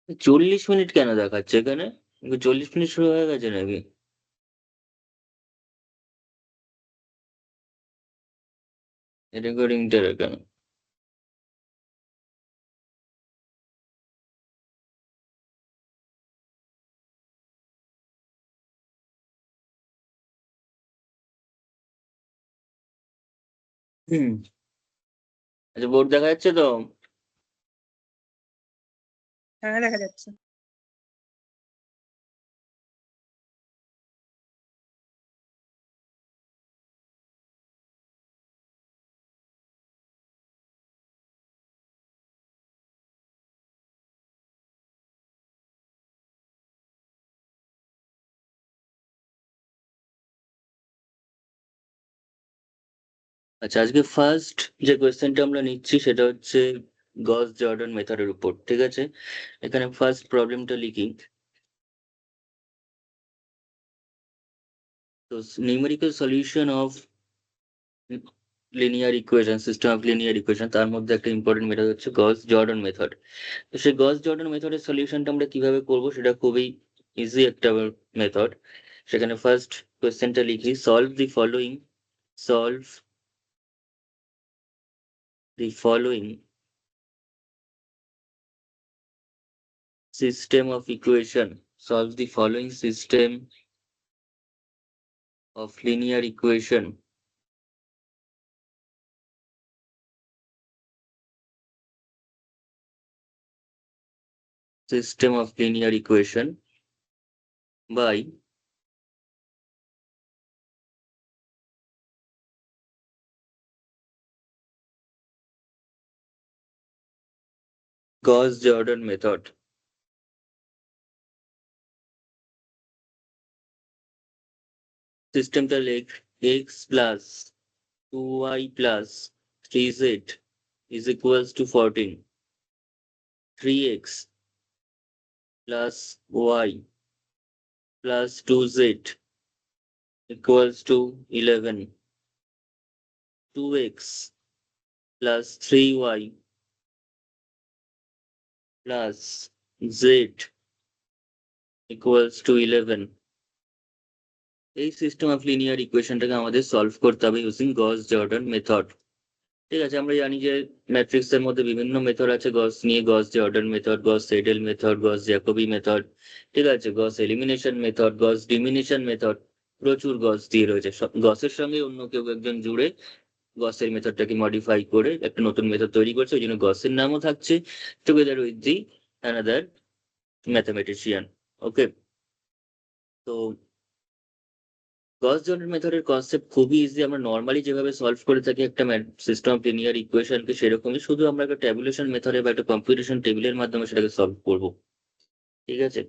40 minute কেন দেখাচ্ছে এখানে? 40 মিনিট শুরু হয়ে গেছে নাকি? রেকর্ডিংটা কেন? হুম। আচ্ছা, বোর্ড দেখা যাচ্ছে তো? হ্যাঁ, দেখা যাচ্ছে। আচ্ছা, আজকে ফার্স্ট যে কোয়েশ্চেনটা আমরা নিচ্ছি সেটা হচ্ছে গস জর্ডান মেথডের উপর, ঠিক আছে? এখানে ফার্স্ট প্রবলেমটা লিখি। তো numerical solution of linear equation, system of linear equation, তার মধ্যে একটা ইম্পর্টেন্ট মেথড হচ্ছে গস জর্ডান মেথড। তো সেই গস জর্ডান মেথডের সলিউশনটা আমরা কিভাবে করব সেটা খুবই ইজি একটা মেথড। সেখানে ফার্স্ট কোয়েশ্চেনটা লিখি, solve the following system of equation solve the following system of linear equation system of linear equation by Gauss-Jordan method. সিস্টেমটা লেখ, x plus 2y plus 3z is equals to 14, 3x plus y plus 2z equals to 11, 2x plus 3y plus z equals to 11. এই system of linear ইকুয়েশনটাকে আমাদের solve করতে হবে using গস Jordan method. ঠিক আছে, আমরা জানি যে ম্যাট্রিক্স এর মধ্যে বিভিন্ন মেথড আছে গস নিয়ে, গস জর্ডান মেথড, গস সেডেল মেথড, গস জ্যাকোবি মেথড, ঠিক আছে, গস এলিমিনেশন মেথড, গস ডিমিনিশন মেথড, প্রচুর গস দিয়ে রয়েছে। গসের সঙ্গে অন্য কেউ একজন জুড়ে গসের মেথডটাকে মডিফাই করে একটা নতুন মেথড তৈরি করছে, ওই জন্য গসের নামও থাকছে together with the another mathematician. Okay, তো গস জর্ডান মেথডের কনসেপ্ট খুবই ইজি। আমরা নর্মালি যেভাবে সলভ করে থাকি একটা সিস্টেম অফ লিনিয়ার ইকুয়েশনকে, সেরকমই, শুধু আমরা একটা ট্যাবুলেশন মেথডে বা একটা কম্পিউটেশন টেবিলের মাধ্যমে সেটাকে সলভ করব। ঠিক আছে,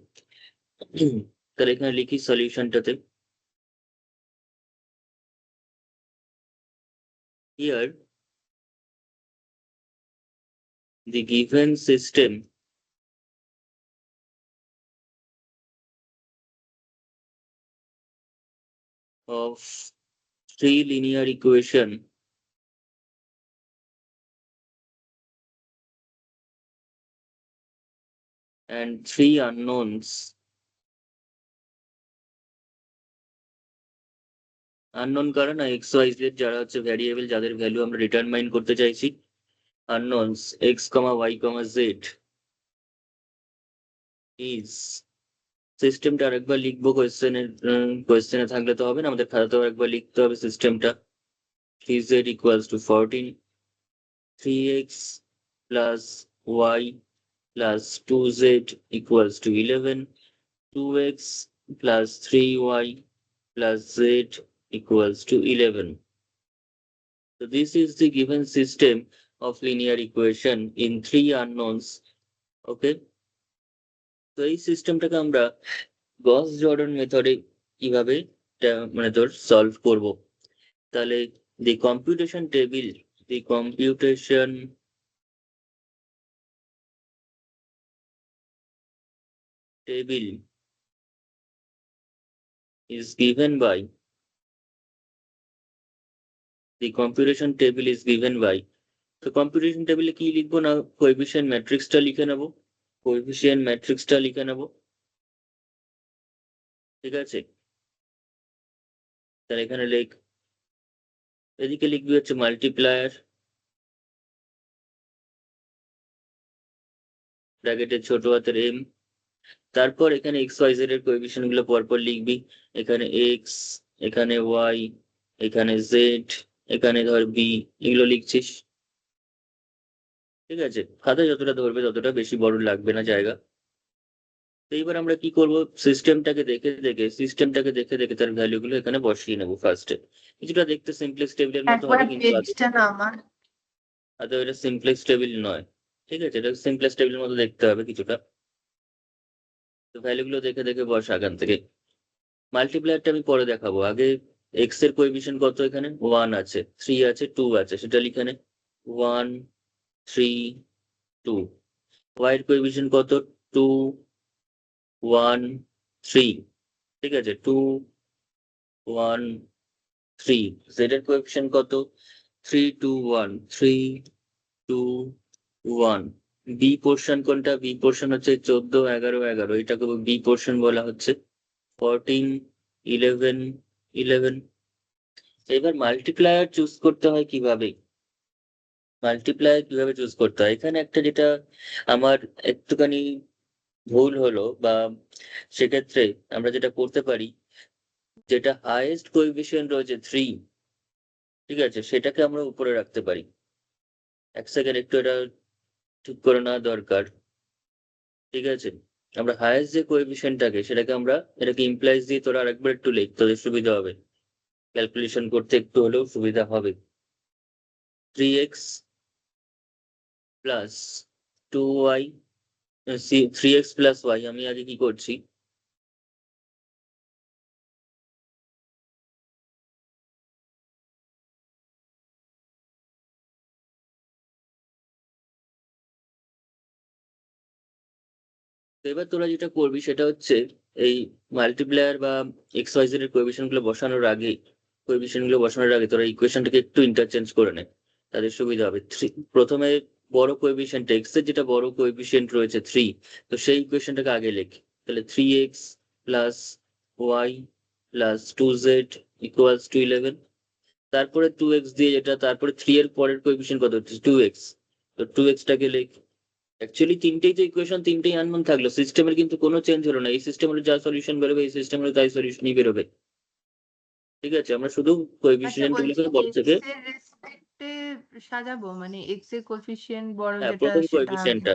তাহলে এখানে লিখি সলিউশনটাতে, here the given system of three linear equation and three unknowns, unknown কারা না, এক্স ওয়াই জেড, যারা হচ্ছে ভ্যারিয়েবল, যাদের ভ্যালু আমরা ডিটারমাইন করতে চাইছি, unknowns x comma y comma z is, সিস্টেমটা আরেকবার লিখবো, কোয়েশ্চেনে থাকলে তো হবে না, আমাদের খাতাতেও একবার লিখতে হবে সিস্টেমটা। 3z equals to 14, 3x plus y plus 2z equals to 11, 2x plus 3y plus z equals to 11. So this is the given system of linear equation in three unknowns. Okay, তো এই সিস্টেমটাকে আমরা গস জর্ডান মেথডে কিভাবে মানে তোর solve করব, তাহলে the computation table, the computation table is given by, the computation table is given by, তো কম্পিউটেশন টেবিলে কি লিখবো না, কোএফিসিয়েন্ট ম্যাট্রিক্সটা লিখে নেব। কোএফিসিয়েন্ট ম্যাট্রিক্সটা লিখে নেব, ঠিক আছে? তাহলে এখানে এদিকে লিখবি হচ্ছে মাল্টিপ্লায়ার, ব্র্যাকেটের ছোট হাতের এম, তারপর এখানে এক্স ওয়াই জেড এর কোএফিসিয়েন্ট গুলো পরপর লিখবি। এখানে এক্স, এখানে ওয়াই, এখানে জেড, এখানে ধর বি, এগুলো লিখছিস, ঠিক আছে? খাতায় যতটা ধরবে ততটা, বেশি বড় লাগবে না জায়গা। তো এইবার আমরা কি করব, সিস্টেমটাকে দেখে দেখে তার ভ্যালু গুলো এখানে বসিয়ে নেবো ফার্স্টে। কিছুটা দেখতে সিমপ্লেক্স টেবিলের মতো একবার হবে, কিন্তু পেজটা না আমার। এটা সিমপ্লেক্স টেবিল নয়, ঠিক আছে? এটা সিমপ্লেক্স টেবিলের মতো দেখতে হবে কিছুটা। তো ভ্যালু গুলো দেখে দেখে বস আগান থেকে। মাল্টিপ্লায়ারটা আমি পরে দেখাবো, আগে এক্স এর কোএফিসিয়েন্ট কত, এখানে 1 আছে, 3 আছে, 2 আছে, সেটা লিখে নে। 1 3 2। ওয়াই এর কোএফিসিয়েন্ট কত, 2 1 3, ঠিক আছে? 2 1 3। জেড এর কোএফিসিয়েন্ট কত, 3 2 1 3 2 1। বি পোর্শন কোনটা, বি পোর্শন হচ্ছে 14 11 11, এটাকে বি পোর্শন বলা হচ্ছে। 14 11 11। এবার মাল্টিপ্লায়ার চুজ করতে হয় কিভাবে, চুজ করতে হয়, এখানে একটা যেটা আমার একটুখানি ভুল হলো, বা সেক্ষেত্রে আমরা যেটা করতে পারি, যেটা হাইয়েস্ট কোএফিসিয়েন্ট রয়েছে 3, ঠিক আছে, সেটাকে আমরা উপরে রাখতে পারি। এক সেকেন্ড, একটু এটা ঠিক করে নেওয়া দরকার, ঠিক আছে? আমরা হাইয়েস্ট যে কোএফিসিয়েন্টটাকে, সেটাকে আমরা, এটাকে ইমপ্লাইজ দিয়ে তোরা আরেকবার একটু লিখ, তোদের সুবিধা হবে, ক্যালকুলেশন করতে একটু হলেও সুবিধা হবে। 3x plus 2y, 3x plus Y, আমি আগে কি করছি, তো এবার তোরা যেটা করবি সেটা হচ্ছে, এই মাল্টিপ্লায়ার বা এক্স ওয়াই জেড এর কোএফিসিয়েন্ট গুলো বসানোর আগে, তোরা ইকুয়েশনটাকে একটু ইন্টারচেঞ্জ করে নে, তাদের সুবিধা হবে। প্রথমে বড় কোএফিসিয়েন্ট এক্স এর, যেটা বড় কোএফিসিয়েন্ট রয়েছে 3, তো সেই ইকুয়েশনটাকে আগে লেখ। তাহলে 3x plus y plus 2z equals to 11। তারপরে 2x দিয়ে, যেটা তারপরে 3 এর পরের কোএফিসিয়েন্ট কত হচ্ছে 2x, তো 2x টাকে লেখ। অ্যাকচুয়ালি তিনটেই তো ইকুয়েশন, তিনটেই আননোন থাকলো, সিস্টেমের কিন্তু কোনো চেঞ্জ হলো না, এই সিস্টেমের যা সলিউশন বেরোবে এই সিস্টেমের তাই সলিউশনই বেরোবে, ঠিক আছে? আমরা শুধু আচ্ছা কোএফিসিয়েন্ট বলছি, গুলোকে বড় এক্স থেকে, এর রেসপেক্টে সাজাবো, মানে এক্স এর কোএফিসিয়েন্ট বড় হ্যাঁ, যেটা সেটা আগে।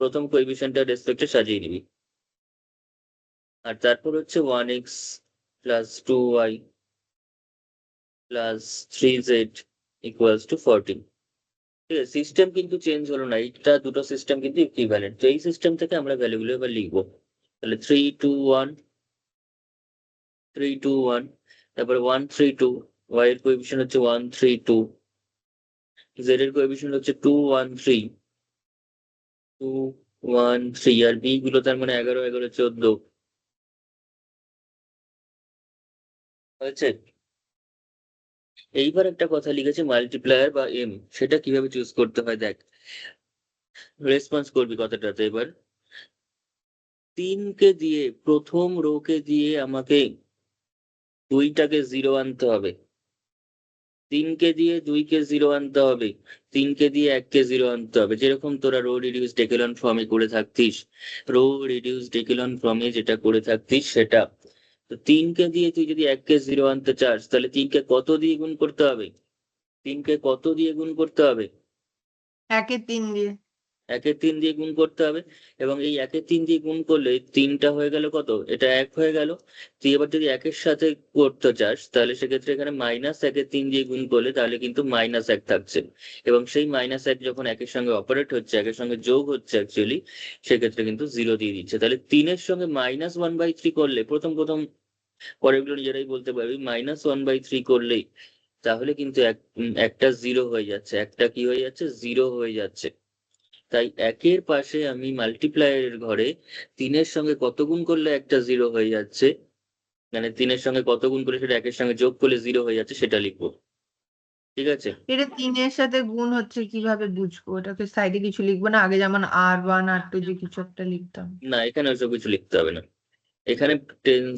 প্রথম কোএফিসিয়েন্টটা রেসপেক্টে সাজিয়ে নিবি। আর তারপর হচ্ছে 1x plus 2y plus 3z equals to 14, ঠিক আছে? সিস্টেম কিন্তু চেঞ্জ হলো না, এইটা দুটো সিস্টেম কিন্তু ইকুইভ্যালেন্ট। তো এই সিস্টেম থেকে আমরা ভ্যালুগুলো এবার লিখবো। তাহলে 3 2 1 3 2 1, তারপরে 1 3 2, y এর কোএফিসিয়েন্ট হচ্ছে 1 3 2, z এর কোএফিসিয়েন্ট হচ্ছে 2 1 3 2 1 3, আর বি গুলো তার মানে 11 11 14 হয়েছে। এইবার একটা কথা লিখেছে মাল্টিপ্লায়ার বা এম, সেটা কিভাবে চুজ করতে হয় দেখ, রেসপন্স করবি কথাটাতে। এবার 3 কে দিয়ে, প্রথম রো কে দিয়ে আমাকে 2টাকে 0 আনতে হবে, 3 কে দিয়ে 2 কে 0 আনতে হবে, 3 কে দিয়ে 1 কে 0 আনতে হবে, যেরকম তোরা রো রিডিউস ডেকেলন ফর্মে করে থাকতিস, যেটা করে থাকতিস সেটা। তো 3 কে দিয়ে তুই যদি 1 কে 0 আনতে চাস, তাহলে 3 কে কত দিয়ে গুণ করতে হবে, 3 কে কত দিয়ে গুণ করতে হবে, একের 3 দিয়ে। 1 এর 3 দিয়ে গুণ করতে হবে। এবং এই 1 এর 3 দিয়ে গুণ করলে 3টা হয়ে গেল কত, এটা 1 হয়ে গেল। তুই এবার যদি 1 এর সাথে করতে চাস, তাহলে সেক্ষেত্রে এখানে মাইনাস 1 এর 3 দিয়ে গুণ করলে তাহলে কিন্তু -1 থাকছে, এবং সেই -1 যখন 1 এর সঙ্গে অপারেট হচ্ছে, 1 এর সঙ্গে যোগ হচ্ছে অ্যাকচুয়ালি, সেক্ষেত্রে কিন্তু 0 দিয়ে দিচ্ছে। তাহলে 3 এর সঙ্গে -1/3 করলে, প্রথম প্রথম, পরেরগুলো নিজেরাই বলতে পারবি, -1/3 করলেই তাহলে কিন্তু একটা 0 হয়ে যাচ্ছে, একটা কি হয়ে যাচ্ছে, 0 হয়ে যাচ্ছে। তাই 1 এর পাশে আমি মাল্টিপ্লায়ারের ঘরে 3 এর সঙ্গে কত গুণ করলে একটা 0 হয়ে যাচ্ছে, মানে 3 এর সঙ্গে কত গুণ করলে সেটা 1 এর সঙ্গে যোগ করলে 0 হয়ে যাচ্ছে, সেটা লিখবো, ঠিক আছে? এটা 3 এর সাথে গুণ হচ্ছে কিভাবে বুঝবো? ওটাকে সাইডে কিছু লিখবো না? আগে যেমন R1 R2 যে কিছু একটা লিখতাম। না, এখানে ওইসব কিছু লিখতে হবে না। এখানে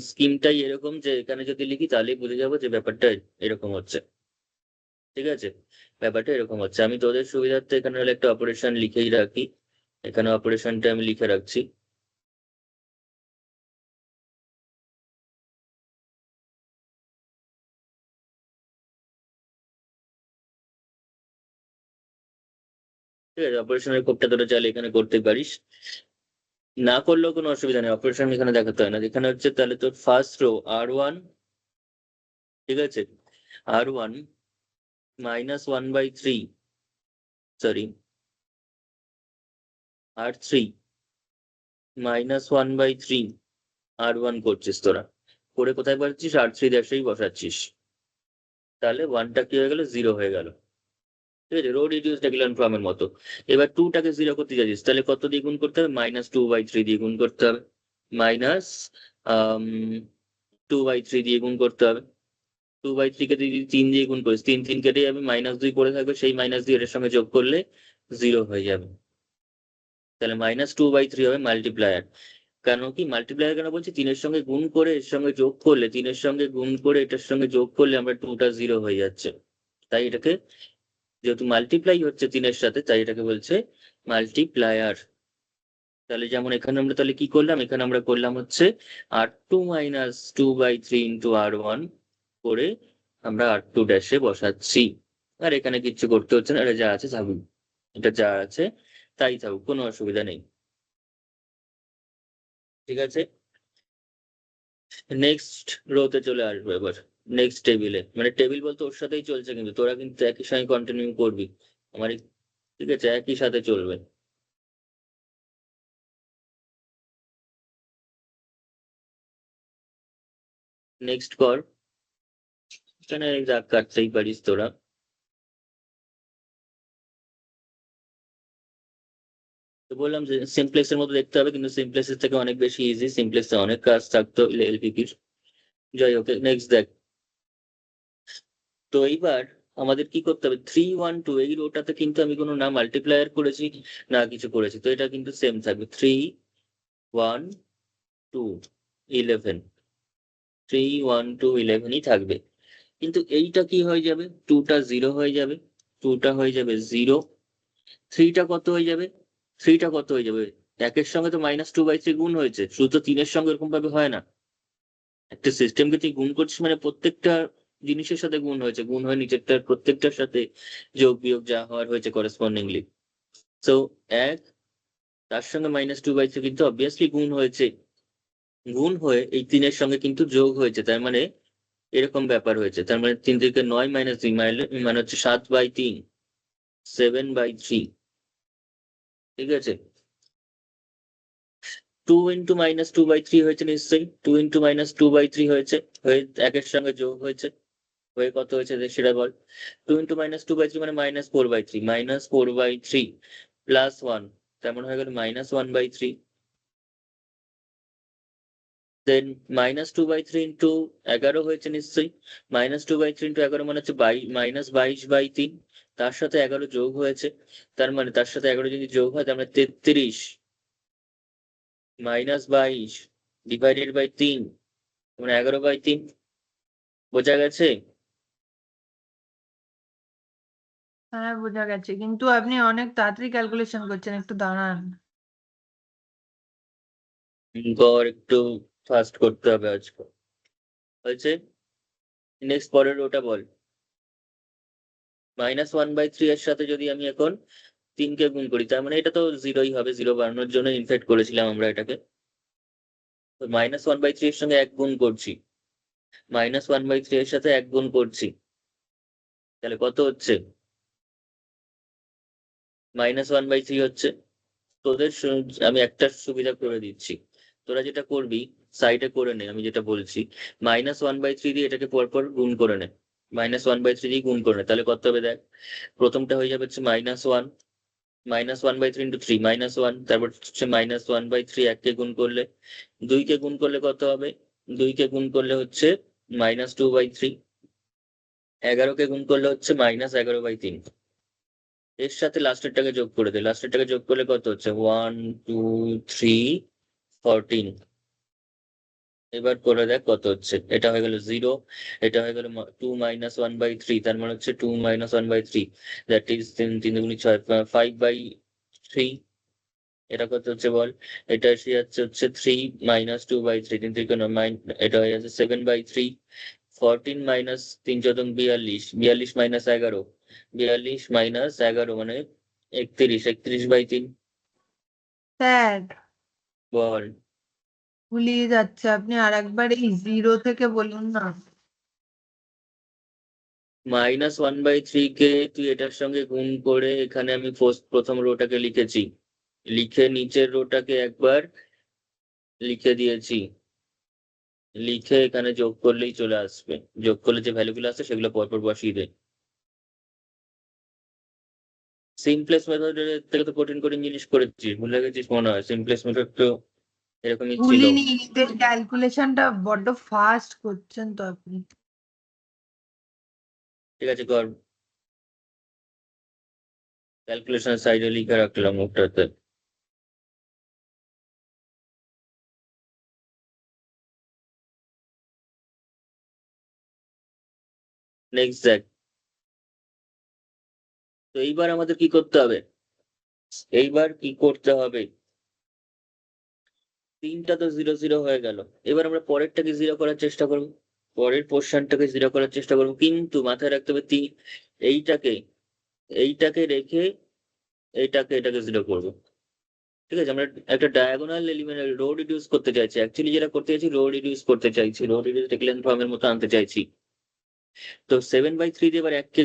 স্কিমটাই এরকম যে এখানে যদি লিখি তাহলেই বুঝে যাবো যে ব্যাপারটা এরকম হচ্ছে। ঠিক আছে? ব্যাপারটা এরকম হচ্ছে। আমি তোদের সুবিধার্থে এখানে হলে একটা অপারেশন লিখেই রাখি। এখানে অপারেশনটা আমি লিখে রাখছি। ঠিক আছে? অপারেশনের কোডটা তোরা চাইলে এখানে করতে পারিস। না করলেও কোনো অসুবিধা নেই, অপারেশন এখানে দেখাতে হয় না। এখানে হচ্ছে তাহলে তোর ফার্স্ট রো R1, ঠিক আছে? R1 -1/3, সরি, R3 -1/3, R1 করছিস তোরা। করে কোথায় বসাচ্ছিস? R3 ড্যাশেই বসাচ্ছিস। তাহলে 1টা কি হয়ে গেল? 0 হয়ে গেল। ঠিক আছে? রো রিডিউসড এক্সিলন ফর্মের মতো। এবার 2টাকে 0 করতে যাচ্ছিস, তাহলে কত দিয়ে গুণ করতে হবে? -2/3 দিয়ে গুণ করতে হবে। মাইনাস 2/3 দিয়ে গুণ করতে হবে। 2/3 কে যদি 3 দিয়ে গুণ করিস, 3 3 কেটে যাবে, -2 পড়ে থাকবে, সেই -2 এর সঙ্গে যোগ করলে 0 হয়ে যাবে। তাহলে -2/3 হবে মাল্টিপ্লায়ার। কেন কি মাল্টিপ্লায়ার কেন বলছি? 3 এর সঙ্গে গুণ করে এর সঙ্গে যোগ করলে, 3 এর সঙ্গে গুণ করে এটার সঙ্গে যোগ করলে আমরা 2টা 0 হয়ে যাচ্ছে। তাই এটাকে, যেহেতু মাল্টিপ্লাই হচ্ছে 3 এর সাথে, তাই এটাকে বলছে মাল্টিপ্লায়ার। তাহলে যেমন এখানে আমরা তাহলে কি করলাম? এখানে আমরা করলাম হচ্ছে R2 - 2/3 ইন্টু R1 করে আমরা R2 ড্যাশে বসাচ্ছি। আর এখানে কিচ্ছু করতে হচ্ছে না, এটা যা আছে থাকুক। এটা যা আছে তাই থাকুক, কোনো অসুবিধা নেই। ঠিক আছে? নেক্সট রোতে চলে আসবো এবার। নেক্সট টেবিলে, মানে টেবিল বলতে ওর সাথেই চলছে, কিন্তু তোরা কিন্তু একই সঙ্গে কন্টিনিউ করবি। আমার ঠিক আছে, একই সাথে চলবে। নেক্সট কর। এখানে দাগ কাটতেই পারিস তোরা। তো বললাম যে সিমপ্লেক্স এর মতো দেখতে হবে, কিন্তু সিমপ্লেক্স এর থেকে অনেক বেশি ইজি। সিমপ্লেক্সে অনেক কাজ থাকতো এলপিপির। যাই হোক, নেক্সট দেখ। তো এইবার আমাদের কি করতে হবে? 3 1 2, এই রোটাতে কিন্তু আমি কোনো না মাল্টিপ্লায়ার করেছি না কিছু করেছি, তো এটা কিন্তু সেম থাকবে। 3 1 2 11, 3 1 2 11ই থাকবে। কিন্তু এইটা কি হয়ে যাবে? 2টা 0 হয়ে যাবে, 2টা হয়ে যাবে 0, 3টা কত হয়ে যাবে? 3টা কত হয়ে যাবে? একের সঙ্গে তো -2/3 গুণ হয়েছে, শুধু তো 3-এর সঙ্গে এরকম ভাবে হয় না। একটা সিস্টেমকে তুই গুণ করছিস মানে প্রত্যেকটা জিনিসের সাথে গুণ হয়েছে, গুণ হয়ে নিচেরটার প্রত্যেকটার সাথে যোগ বিয়োগ যা হওয়ার হয়েছে করেসপন্ডিংলি। সো 1, তার সঙ্গে -2/3 কিন্তু অবভিয়াসলি গুণ হয়েছে। গুণ হয়ে এই 3-এর সঙ্গে কিন্তু যোগ হয়েছে, তার মানে এরকম ব্যাপার হয়েছে। তার মানে 3 থেকে 9 - 2 মানে হচ্ছে 7/3, 7/3। ঠিক আছে? 2 ইন্টু -2/3 হয়েছে নিশ্চয়ই, 2 ইন্টু -2/3 হয়েছে, হয়ে একের সঙ্গে যোগ হয়েছে, হয়ে কত হয়েছে সেটা বল। 2 ইন্টু -2/3 মানে -4/3, -4/3 প্লাস 1, তেমন হয়ে গেল -1/3। দেন -2/3 ইন্টু 11 হয়েছে নিশ্চয়ই, -2/3 ইন্টু 11 মানে হচ্ছে -22/3, তার সাথে 11 যোগ হয়েছে, তার মানে তার সাথে 11 যদি যোগ হয় তার মানে 33 -22 ডিভাইডেড বাই 3, মানে 11/3। বোঝা গেছে? হ্যাঁ, বোঝা গেছে। কিন্তু আপনি অনেক তাড়াতাড়ি ক্যালকুলেশন করছেন, একটু দাঁড়ান। গড় একটু ফাস্ট করতে হবে আজকে। হয়েছে? নেক্সট পরের ওটা বল। -1/3 এর সাথে যদি আমি এখন 3 কে গুণ করি, তার মানে এটা তো 0ই হবে, 0 বানানোর জন্য ইনফেক্ট করেছিলাম আমরা এটাকে। তো -1/3 এর সঙ্গে 1 গুণ করছি, -1/3 এর সাথে 1 গুণ করছি, তাহলে কত হচ্ছে? -1/3 হচ্ছে। তোদের আমি একটা সুবিধা করে দিচ্ছি, তোরা যেটা করবি সাইডে করে নে, আমি যেটা বলছি। -1/3 দিয়ে এটাকে পরপর গুণ করে নে, -1/3 দিয়ে গুণ করে নে, তাহলে কত হবে দেখ। প্রথমটা হয়ে যাবে হচ্ছে -1, -1/3 ইন্টু 3 -1, তারপর হচ্ছে -1/3, 1কে গুণ করলে, 2কে গুণ করলে কত হবে? 2কে গুণ করলে হচ্ছে -2/3, 11কে গুণ করলে হচ্ছে -11/3। এর সাথে লাস্টেরটাকে যোগ করে দে, লাস্টেরটাকে যোগ করলে কত হচ্ছে 1 2 3 14। এবার করে দেখ কত হচ্ছে, এটা হয়ে গেল 0, এটা হয়ে গেল 2 - 1/3, তার মানে হচ্ছে 2 - 1/3, দ্যাট ইজ 3 3 দুগুণে 6, 5/3। এটা কত হচ্ছে বল, এটা এসে যাচ্ছে হচ্ছে 3 - 2/3, 3 3 এটা হয়ে যাচ্ছে 7/3। 14 - 3 14 42, 42 - 11, 42 - 11 মানে 31, 31/3। স্যার বল। ভুলিয়ে যাচ্ছে, আপনি আর একবার এই 0 থেকে বলুন না। -1/3 কে তুই এটার সঙ্গে গুণ করে এখানে আমি প্রথম রোটাকে লিখেছি, লিখে নিচের রোটাকে একবার লিখে দিয়েছি, লিখে এখানে যোগ করলেই চলে আসবে, যোগ করলে যে ভ্যালুগুলো আসছে সেগুলো পরপর বসিয়ে দে। সিমপ্লেক্স মেথডের থেকে তো কঠিন কঠিন জিনিস করেছিস, ভুলে গেছিস মনে হয়, সিমপ্লেক্স মেথড তো এরকমই ছিল। ভুলিনি, ক্যালকুলেশনটা বড্ড ফাস্ট করছেন তো আপনি। ঠিক আছে কর, ক্যালকুলেশন সাইডে লিখে রাখলাম ওটাতে। নেক্সট দেখ, তো এইবার আমাদের কি করতে হবে, এইবার কি করতে হবে, তিনটা তো 0 0 হয়ে গেল, এবার আমরা পরেরটাকে 0 করার চেষ্টা করবো, পরের পোর্শনটাকে 0 করার চেষ্টা করবো, কিন্তু মাথায় রাখতে হবে এইটাকে এইটাকে রেখে এটাকে 0 করবো। ঠিক আছে, আমরা একটা ডায়াগোনাল এলিমেন্ট রো রিডিউস করতে চাইছি, অ্যাকচুয়ালি যেটা করতে চাইছি রো রিডিউস করতে চাইছি, রো রিডিউস টেকলেন ফর্মের মতো আনতে চাইছি। তো 7/3 দিয়ে এবার 1কে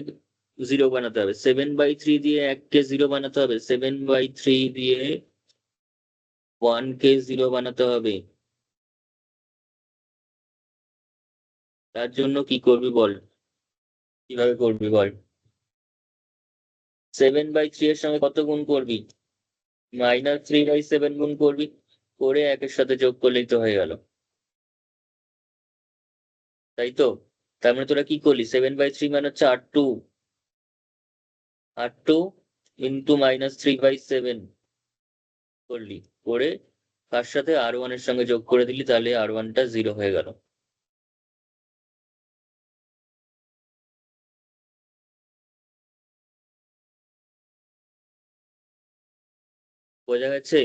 0 বানাতে হবে, 7/3 দিয়ে 1কে 0 বানাতে হবে, 7/3 দিয়ে 1কে 0 বানাতে হবে। তার জন্য কি করবি বল, কিভাবে করবি বল। 7/3 এর সঙ্গে কত গুণ করবি, -3/7 গুণ করবি, করে 1-এর সাথে যোগ করলেই তো হয়ে গেল, তাই তো। তার মানে তোরা কি করলি, 7/3 মানে হচ্ছে R2 ইন্টু -3/7 করলি, করে তার সাথে R1 এর সঙ্গে যোগ করে দিলি, তাহলে R1টা 0 হয়ে গেল। বোঝা গেছে।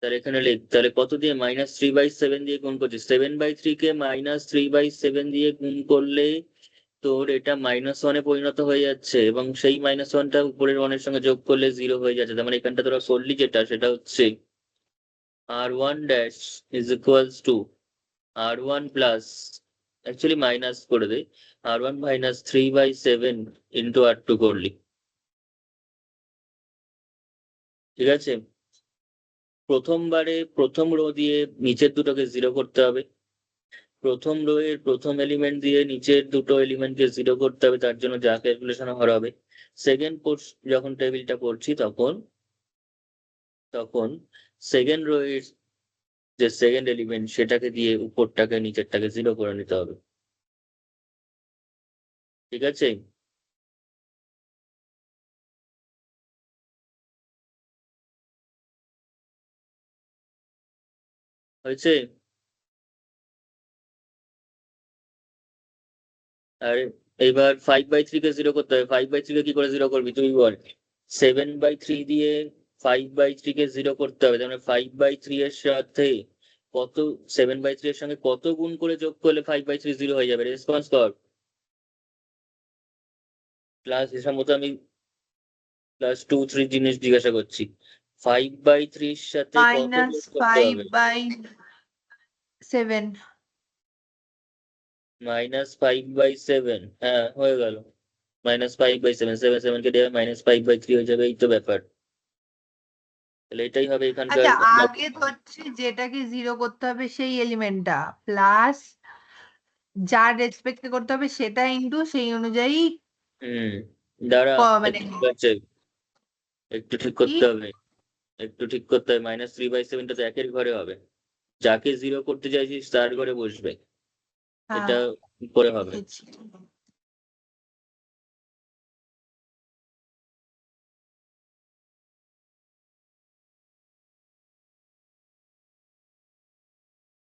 তাহলে এখানে লিখ, তাহলে কত দিয়ে -3/7 দিয়ে গুণ করছিস, 7/3 কে -3/7 দিয়ে গুণ করলে তোর এটা -1-এ পরিণত হয়ে যাচ্ছে, এবং সেই -1টা উপরের 1-এর সঙ্গে যোগ করলে 0 হয়ে যাচ্ছে, তার মানে এখানটা তোরা করলি যেটা সেটা হচ্ছে R1 dash is equals two R1 plus, actually minus করে দে, R1 -3/7 ইন্টু R2 করলি। ঠিক আছে, প্রথমবারে প্রথম রো দিয়ে নিচের দুটোকে 0 করতে হবে, প্রথম রো এর প্রথম এলিমেন্ট দিয়ে নিচের দুটো এলিমেন্টকে 0 করতে হবে, তার জন্য যা ক্যালকুলেশন হওয়ার হবে। সেকেন্ড যখন টেবিলটা করছি তখন তখন সেকেন্ড রো এর যে সেকেন্ড এলিমেন্ট সেটাকে দিয়ে উপরটাকে নিচেরটাকে 0 করে নিতে হবে। ঠিক আছে, হয়েছে। আর এবার 5/3 কে 0 করতে হবে, 5/3 কে কি করে 0 করবি তুই বল, 7/3 দিয়ে 5/3 কে 0 করতে হবে, তার মানে 5/3 এর সাথে কত, 7/3 এর সঙ্গে কত গুণ করে যোগ করলে 5/3 0 হয়ে যাবে, রেসপন্স কর। ক্লাস হিসাব মতো আমি ক্লাস 2 3 জিনিস জিজ্ঞাসা করছি, 5/3 এর সাথে কত যোগ করতে হবে, -5/7। -5/7, হ্যাঁ হয়ে গেল, -5/7, 7 7 কে দেবে -5/3 হয়ে যাবে, এই তো ব্যাপার। তাহলে এটাই হবে এখানকার। আচ্ছা, আগে হচ্ছে যেটাকে 0 করতে হবে সেই এলিমেন্টটা, প্লাস যার রেসপেক্টে করতে হবে সেটা ইন্টু সেই অনুযায়ী হুম, দাঁড়া, মানে ঠিক আছে, একটু ঠিক কি। করতে হবে, একটু ঠিক করতে হবে, -3/7টা তো 1-এর ঘরে হবে, যাকে 0 করতে চাইছিস তার ঘরে বসবে, হ্যাঁ এটা কি করে হবে? লিখেছি।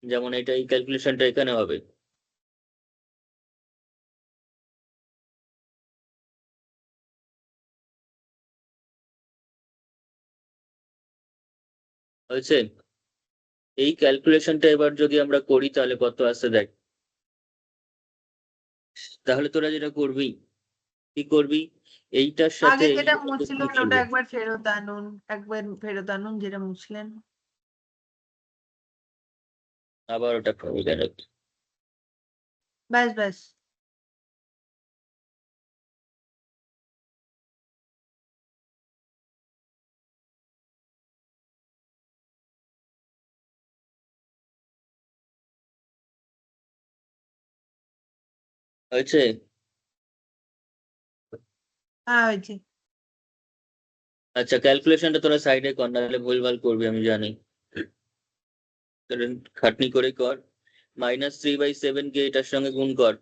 যেমন এটা এই ক্যালকুলেশনটা এখানে হবে। হয়েছে? এই ক্যালকুলেশনটা এবার যদি আমরা করি তাহলে কত আসছে দেখ। তাহলে তোরা যেটা করবি, কি করবি, এইটার সাথে আগে যেটা এইটাকে মুছলেন গুণ ওটা করবি। একবার ফেরত আনুন, একবার ফেরত আনুন যেটা মুছলেন। আবার ওটা করবি কেন? ব্যাস ব্যাস। হয়েছে? হ্যাঁ হয়েছে। আচ্ছা, ক্যালকুলেশনটা তোরা সাইডে কর, নাহলে ভুলভাল করবি আমি জানি। কারণ খাটনি করে কর। -3/7 কে এটার সঙ্গে গুণ কর,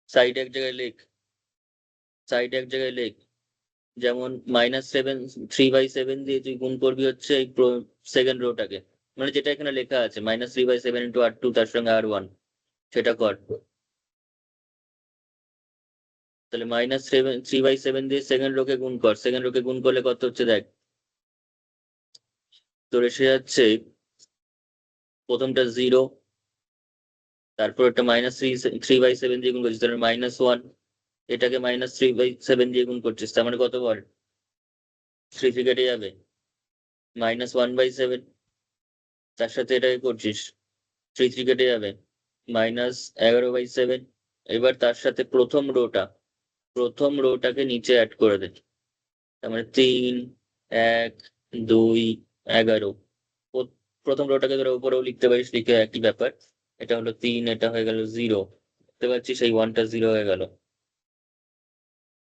সাইডে এক জায়গায় লেখ, সাইডে এক জায়গায় লেখ। যেমন -3/7 দিয়ে তুই গুণ করবি হচ্ছে এই সেকেন্ড রোটাকে, মানে যেটা এখানে লেখা আছে -3/7 ইন্টু R2 তার সঙ্গে R1, সেটা কর। তাহলে -3/7 দিয়ে সেকেন্ড রোকে গুণ কর, সেকেন্ড রোকে গুণ করলে কত হচ্ছে দেখ। তোর এসে যাচ্ছে প্রথমটা 0, তারপর একটা -3/7 দিয়ে গুণ করছিস, তাহলে -1, এটাকে -3/7 দিয়ে গুণ করছিস, তার মানে কত বল? 3 কেটে যাবে, -1/7, তার সাথে এটাকে করছিস, 3 কেটে যাবে, -11/7। এবার তার সাথে প্রথম রোটাকে নিচে অ্যাড করে দে, তার মানে 3, 1, 2, 11। প্রথম রোটাকে তোরা উপরেও লিখতে পারিস, লিখে একই ব্যাপার। এটা হলো 3, এটা হয়ে গেল 0, বুঝতে পারছিস, সেই 1টা 0 হয়ে গেল।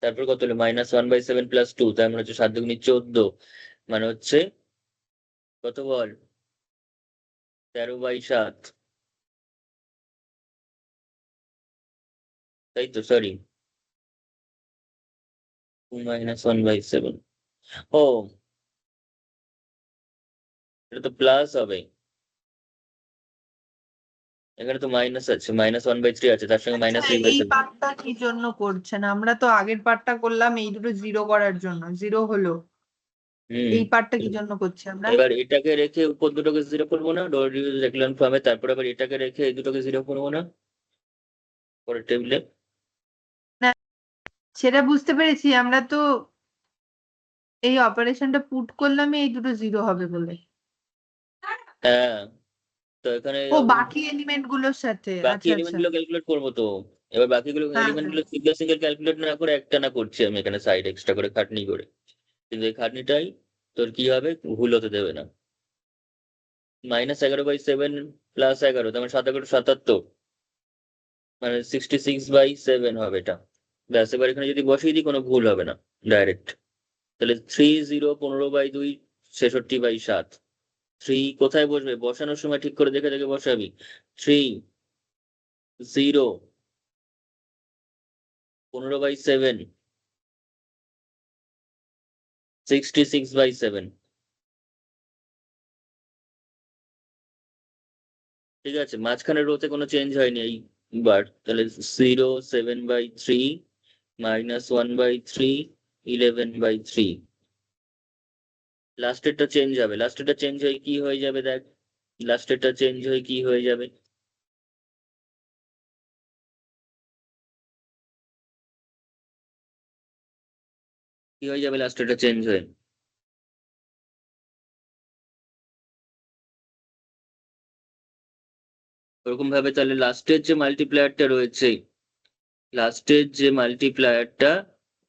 তারপর কত হলো -1/7 + 2, তার মানে হচ্ছে 7 দুগুণে 14, মানে হচ্ছে কত বল? 13/7, তাই তো, সরি, 2 - 1/7। ও, এটা তো প্লাস হবে, এখানে তো মাইনাস আছে, -1/3 আছে, তার সঙ্গে আচ্ছা এই -3/7। পার্টটা কি জন্য করছেন? আমরা তো আগের পার্টটা করলাম এই দুটো জিরো করার জন্য, জিরো হলো। হুম। এই পার্টটা কি জন্য করছি আমরা? এবার এটাকে রেখে উপর দুটোকে 0 করবো না, ডট রিডিউস রেখলাম ফর্মে, তারপর আবার এটাকে রেখে এই দুটোকে 0 করবো না পরের টেবিলে। না সেটা বুঝতে পেরেছি, আমরা তো এই অপারেশনটা পুট করলামই এই দুটো জিরো হবে বলে। হ্যাঁ, তো এখানে ও বাকি এলিমেন্ট গুলোর সাথে, বাকি আচ্ছা এলিমেন্ট আচ্ছা। গুলো ক্যালকুলেট করবো তো। এবার বাকিগুলো হ্যাঁ এলিমেন্ট হ্যাঁ। গুলো সিঙ্গেল সিঙ্গেল ক্যালকুলেট না করে একটা না করছি আমি এখানে সাইড এক্সট্রা করে খাটনি করে, কিন্তু এই খাটনিটাই তোর কি হবে, ভুল হতে দেবে না। -11/7 + 11, তার মানে 7×11 = 77, মানে 66/7 হবে এটা। ব্যাস, এবার এখানে যদি বসিয়ে দিই কোনো ভুল হবে না, ডাইরেক্ট। তাহলে 3, 0, 15/2, 66/7। 3 কোথায় বসবে বসানোর সময় ঠিক করে দেখে দেখে বসাবি। 3, 0, 15/7, 66/7। ঠিক আছে, মাঝখানের রোতে কোনো চেঞ্জ হয়নি এইবার, তাহলে 0, 7/3, -1/3, 11/3। লাস্টেরটা চেঞ্জ হবে, লাস্টেরটা চেঞ্জ হয়ে কি হয়ে যাবে দেখ, লাস্টেরটা চেঞ্জ হয়ে কি হয়ে যাবে, কি হয়ে যাবে লাস্টেরটা চেঞ্জ হয়ে? ওরকম ভাবে তাহলে লাস্টের যে মাল্টিপ্লায়ারটা রয়েছে, লাস্টের যে মাল্টিপ্লায়ারটা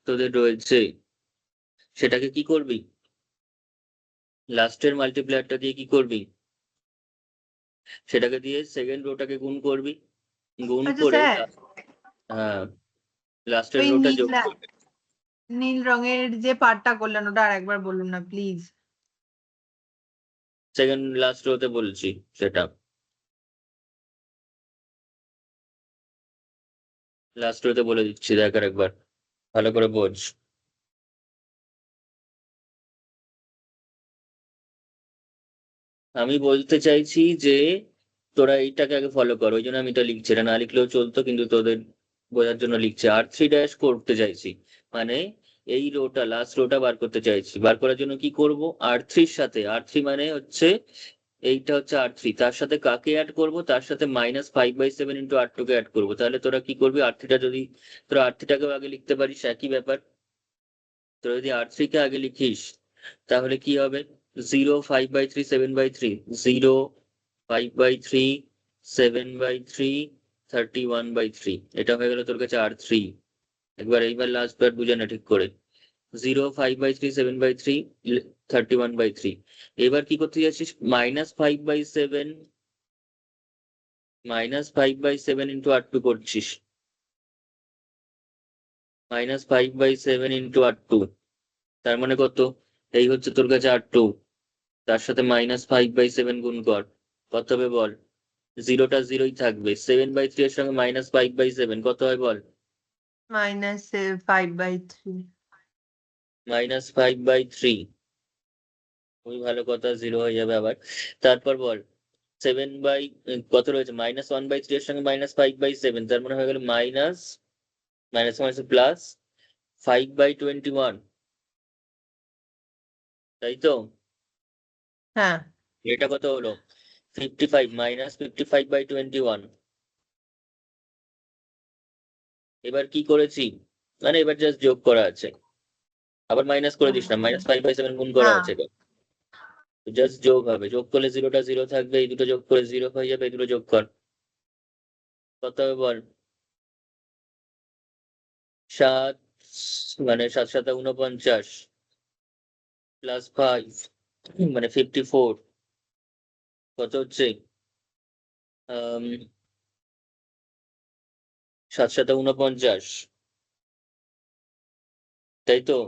তোদের রয়েছে সেটাকে কি করবি, লাস্টের মাল্টিপ্লায়ারটা দিয়ে কি করবি, সেটাকে দিয়ে সেকেন্ড রোটাকে গুণ করবি, গুণ আচ্ছা করে স্যার, হ্যাঁ, লাস্টের ওই রোটা নীল যোগ করবি। নীল রঙের যে পার্টটা করলেন ওটা আর একবার বলুন না প্লিজ। সেকেন্ড লাস্ট রোতে বলছি সেটা, লাস্ট রোতে বলে দিচ্ছি, দেখ আর একবার ভালো করে বোঝ। আমি বলতে চাইছি যে তোরা এইটাকে আগে ফলো কর, ওই জন্য আমি এটা লিখছি, এটা না লিখলেও চলতো কিন্তু তোদের বোঝার জন্য লিখছি। R3 করতে চাইছি, মানে এই রোটা, লাস্ট রোটা বার করতে চাইছি। বার করার জন্য কি করব, R3 সাথে, R3 মানে হচ্ছে এইটা হচ্ছে R3, তার সাথে কাকে অ্যাড করব, তার সাথে -5/7 ইন্টু R2 কে অ্যাড করবো। তাহলে তোরা কি করবি, R3টা যদি তোরা R3টাকেও আগে লিখতে পারিস, একই ব্যাপার। তোরা যদি R3 কে আগে লিখিস তাহলে কি হবে, 0 5/3 7/3, 0 5/3 7/3 31/3, এটা হয়ে গেল তোর কাছে R3। এইবার লাস্ট বার বুঝে না ঠিক করে, 0 5/3 7/3 31/3। এবার কি করতে যাচ্ছিস, -5/7 ইন্টু R2 করছিস, -5/7 ইন্টু R2, তার মানে কত, এই হচ্ছে তোর কাছে R2, তার সাথে -5/7 গুণ কর, কত হবে বল, জিরোটা জিরোই থাকবে, 7/3 এর সঙ্গে -5/7 কত হয় বল, -5/3। -5/3, খুবই ভালো কথা, জিরো হয়ে যাবে আবার। তারপর বল 7 বাই কত রয়েছে, -1/3 এর সঙ্গে -5/7, তার মানে হয়ে গেল মাইনাস মাইনাস মাইনাস প্লাস 5/21, তাই তো? হ্যাঁ, এটা কত হলো, 55 -55/21। এবার কি করেছি, মানে এবার জাস্ট যোগ করা আছে, আবার মাইনাস করে দিস না, -5/7 গুণ করা না, আছে, জাস্ট যোগ হবে, যোগ করলে জিরোটা জিরো থাকবে, এই দুটো যোগ করে জিরো হয়ে যাবে, এই দুটো যোগ কর, কত হবে বল, 7, মানে 7×7 = 49 +5 মানে 54, কত হচ্ছে, 7×7 = 49, তাই তো,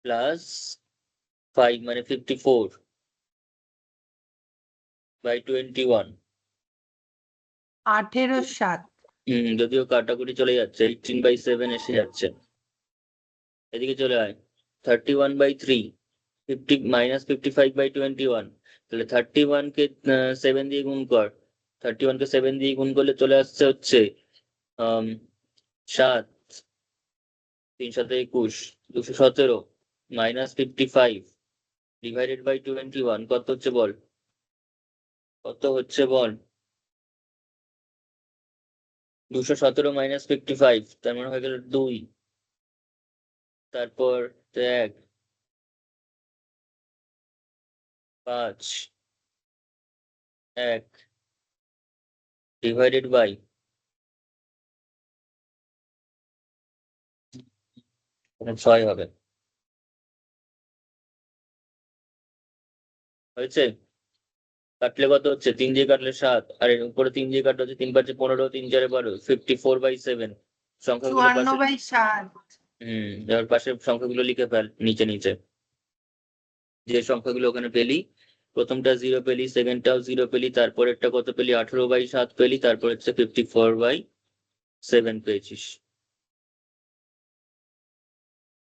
+5 মানে 54/21। 18/7। যদিও কাটাকুটি চলে যাচ্ছে, 18/7 এসে যাচ্ছে, এদিকে চলে আয়, 31/3, 50 -55/21, তাহলে 31 কে 7 দিয়ে গুণ কর, 31 কে 7 দিয়ে গুণ করলে চলে আসছে হচ্ছে 7, 3×7 = 21, 217 -55 /21 কত হচ্ছে বল, কত হচ্ছে বল, 217 -55, তার মানে হয়ে গেল 2, তারপর 1, 5, 1 ডিভাইডেড বাই, মানে 6 হবে, হয়েছে? কাটলে কত হচ্ছে, 3 দিয়ে কাটলে 7, আর এর উপরে 3 দিয়ে কাটলে হচ্ছে 3×5 = 15, 3×4 = 12, 54/7। সংখ্যাগুলো পাশে, 54/7। এবার পাশের সংখ্যাগুলো লিখে ফেল নিচে নিচে, যে সংখ্যাগুলো ওখানে পেলি, প্রথমটা 0 পেলি, সেকেন্ডটাও 0 পেলি, তারপরেরটা কত পেলি, 18/7 পেলি, তারপর হচ্ছে 54/7 পেয়েছিস,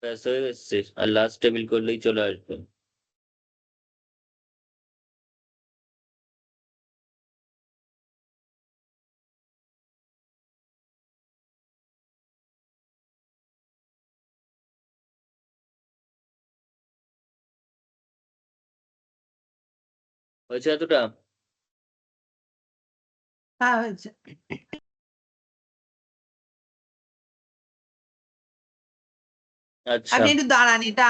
ব্যাস হয়ে এসছে, আর লাস্ট টেবিল করলেই চলে আসবে। হয়েছে এতটা? হ্যাঁ, হয়েছে। আচ্ছা, আপনি একটু দাঁড়ান, এটা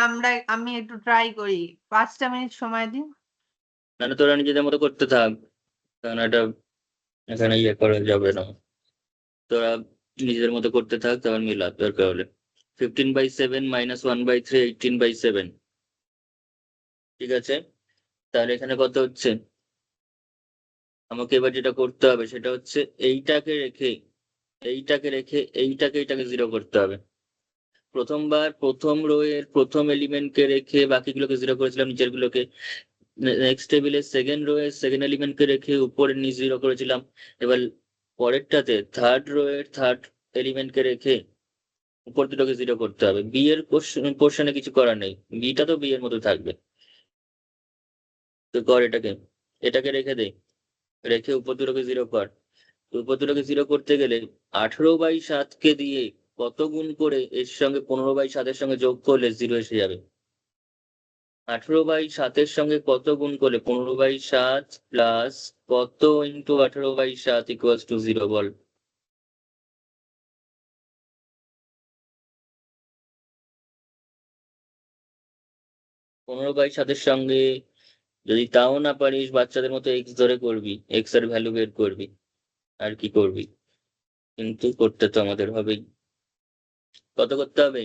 আমি একটু ট্রাই করি। 5টা মিনিট সময় দিন। মানে তোরা নিজেদের মতো করতে থাক, কারণ এটা এখানে ইয়ে করা যাবে না, তোরা নিজেদের মতো করতে থাক, তারপর মিলাপ দরকার হলে। 15/7 -1/3 18/7, ঠিক আছে? তাহলে এখানে কত হচ্ছে, আমাকে এবার যেটা করতে হবে সেটা হচ্ছে এইটাকে রেখে এইটাকে 0 করতে হবে, প্রথমবার প্রথম রো এর প্রথম এলিমেন্টকে রেখে বাকিগুলোকে 0 করেছিলাম, নিচের গুলোকে। নেক্সট টেবিলের সেকেন্ড রো এর সেকেন্ড এলিমেন্টকে রেখে উপরের নিচ 0 করেছিলাম। এবার পরেরটাতে থার্ড রো এর থার্ড এলিমেন্টকে রেখে উপর দুটোকে 0 করতে হবে। বি এর পোর্শনে কিছু করার নেই, বিটা তো বি এর মতো থাকবে। তো কর এটাকে, এটাকে রেখে দে, রেখে উপর দুটোকে 0 কর। উপর দুটোকে 0 করতে গেলে 18/7 দিয়ে কত গুণ করে এর সঙ্গে 15/7 সঙ্গে যোগ করলে 0 এসে যাবে? 18/7 সঙ্গে কত গুণ করলে 15/7 প্লাস কত ইন্টু 18/7 ইকুয়ালস টু 0 বল? 15/7 সঙ্গে যদি তাও না পারিস, বাচ্চাদের মতো এক্স ধরে করবি, এক্স এর ভ্যালু বের করবি, আর কি করবি, কিন্তু করতে তো আমাদের হবেই। কত করতে হবে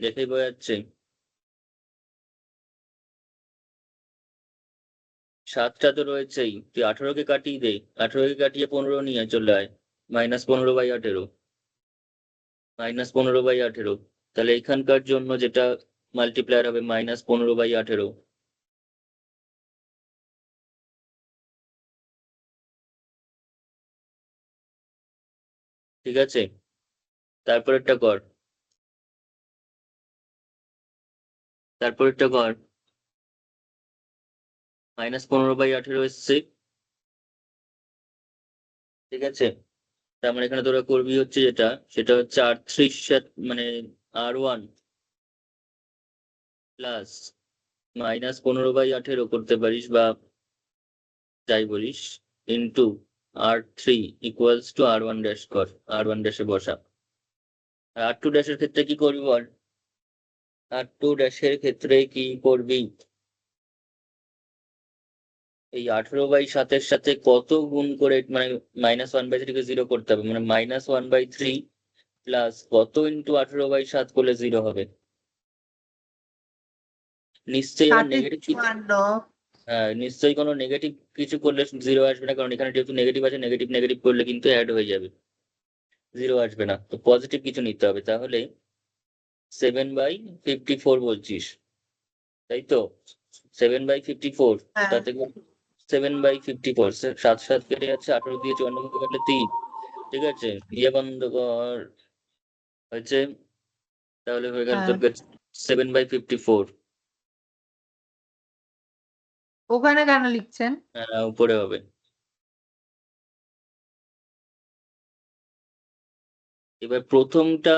দেখেই বোঝা যাচ্ছে। 7টা তো রয়েছেই, তুই 18কে কাটিয়ে দে, 18কে কাটিয়ে 15 নিয়ে চলে আয়। -15/18, -15/18। তাহলে এখানকার জন্য যেটা মাল্টিপ্লায়ার হবে -15/18। ঠিক আছে, তারপরেরটা কর, তারপরেরটা কর। -15/18 এসছে, ঠিক আছে। তার মানে এখানে তোরা করবি হচ্ছে যেটা, সেটা হচ্ছে R3 মানে R1 প্লাস -15/18 করতে পারিস, বা যাই বলিস, into R3 equals to R1 dash কর, R1 ড্যাশে বসা। আর R2 ড্যাশের ক্ষেত্রে কি করবি বল? R2 ড্যাশের ক্ষেত্রে কি করবি? এই 18/7 সাথে কত গুণ করে, মানে -1/3 কে 0 করতে হবে, মানে -1/3 প্লাস কত ইন্টু 18/7 করলে 0 হবে? নিশ্চয়ই আবার 7 নেগেটিভ কিছু, 54। হ্যাঁ নিশ্চয়ই কোনো নেগেটিভ কিছু করলে 0 আসবে না, কারণ এখানে যেহেতু নেগেটিভ আছে, নেগেটিভ নেগেটিভ করলে কিন্তু অ্যাড হয়ে যাবে, 0 আসবে না। তো পজিটিভ কিছু নিতে হবে, তাহলে 7/54 বলছিস, তাই তো? 7/54, হ্যাঁ তাতে 7/54, 7 কেটে যাচ্ছে, 18 দিয়ে 54 কাটলে 3। ঠিক আছে, দিয়ে বন্ধ কর, হয়েছে। তাহলে হয়ে গেল হ্যাঁ তোর কাছে 7/54। ওখানে কেন লিখছেন? হ্যাঁ উপরে হবে। এবার প্রথমটা,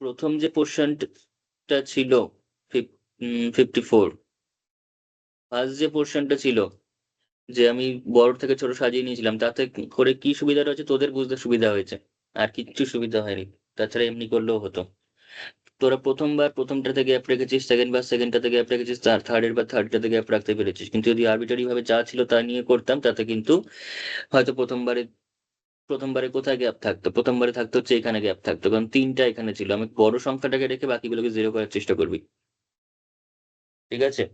প্রথম যে পোর্শনটা ছিল 54, ফার্স্ট যে পোর্শনটা ছিল, যে আমি বড় থেকে ছোট সাজিয়ে নিয়েছিলাম, তাতে করে কি সুবিধাটা হচ্ছে, তোদের বুঝতে সুবিধা হয়েছে, আর কিচ্ছু সুবিধা হয়নি। তাছাড়া এমনি করলেও হতো। তোরা প্রথমবার প্রথমটাতে গ্যাপ রেখেছিস, সেকেন্ড বার সেকেন্ডটাতে গ্যাপ রেখেছিস, থার্ডের বার থার্ডটাতে গ্যাপ রাখতে পেরেছিস। কিন্তু যদি আরবিটারি ভাবে যা ছিল তা নিয়ে করতাম, তাতে কিন্তু হয়তো প্রথমবারে, প্রথমবারে কোথায় গ্যাপ থাকতো, প্রথমবারে থাকতো হচ্ছে এখানে গ্যাপ থাকতো, কারণ 3টা এখানে ছিল। আমি বড় সংখ্যাটাকে রেখে বাকিগুলোকে 0 করার চেষ্টা করবি। ঠিক আছে,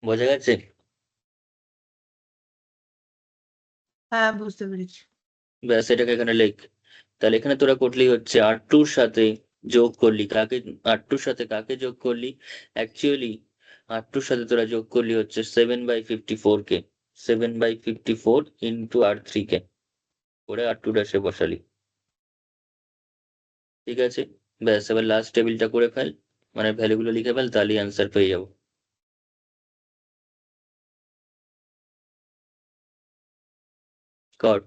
বোঝা গেছে? হ্যাঁ বুঝতে পেরেছি। ব্যাস, এটাকে এখানে লেখ। তাহলে এখানে তোরা করলি হচ্ছে R2-র সাথে যোগ করলি কাকে, R2-র সাথে কাকে যোগ করলি? অ্যাকচুয়ালি R2-র সাথে তোরা যোগ করলি হচ্ছে 7/54 কে, 7/54 ইন্টু R3 কে করে R2 ড্যাশে বসালি। ঠিক আছে, ব্যাস, এবার লাস্ট টেবিলটা করে ফেল, মানে ভ্যালুগুলো লিখে ফেল, তাহলেই অ্যান্সার পেয়ে যাবো। কর,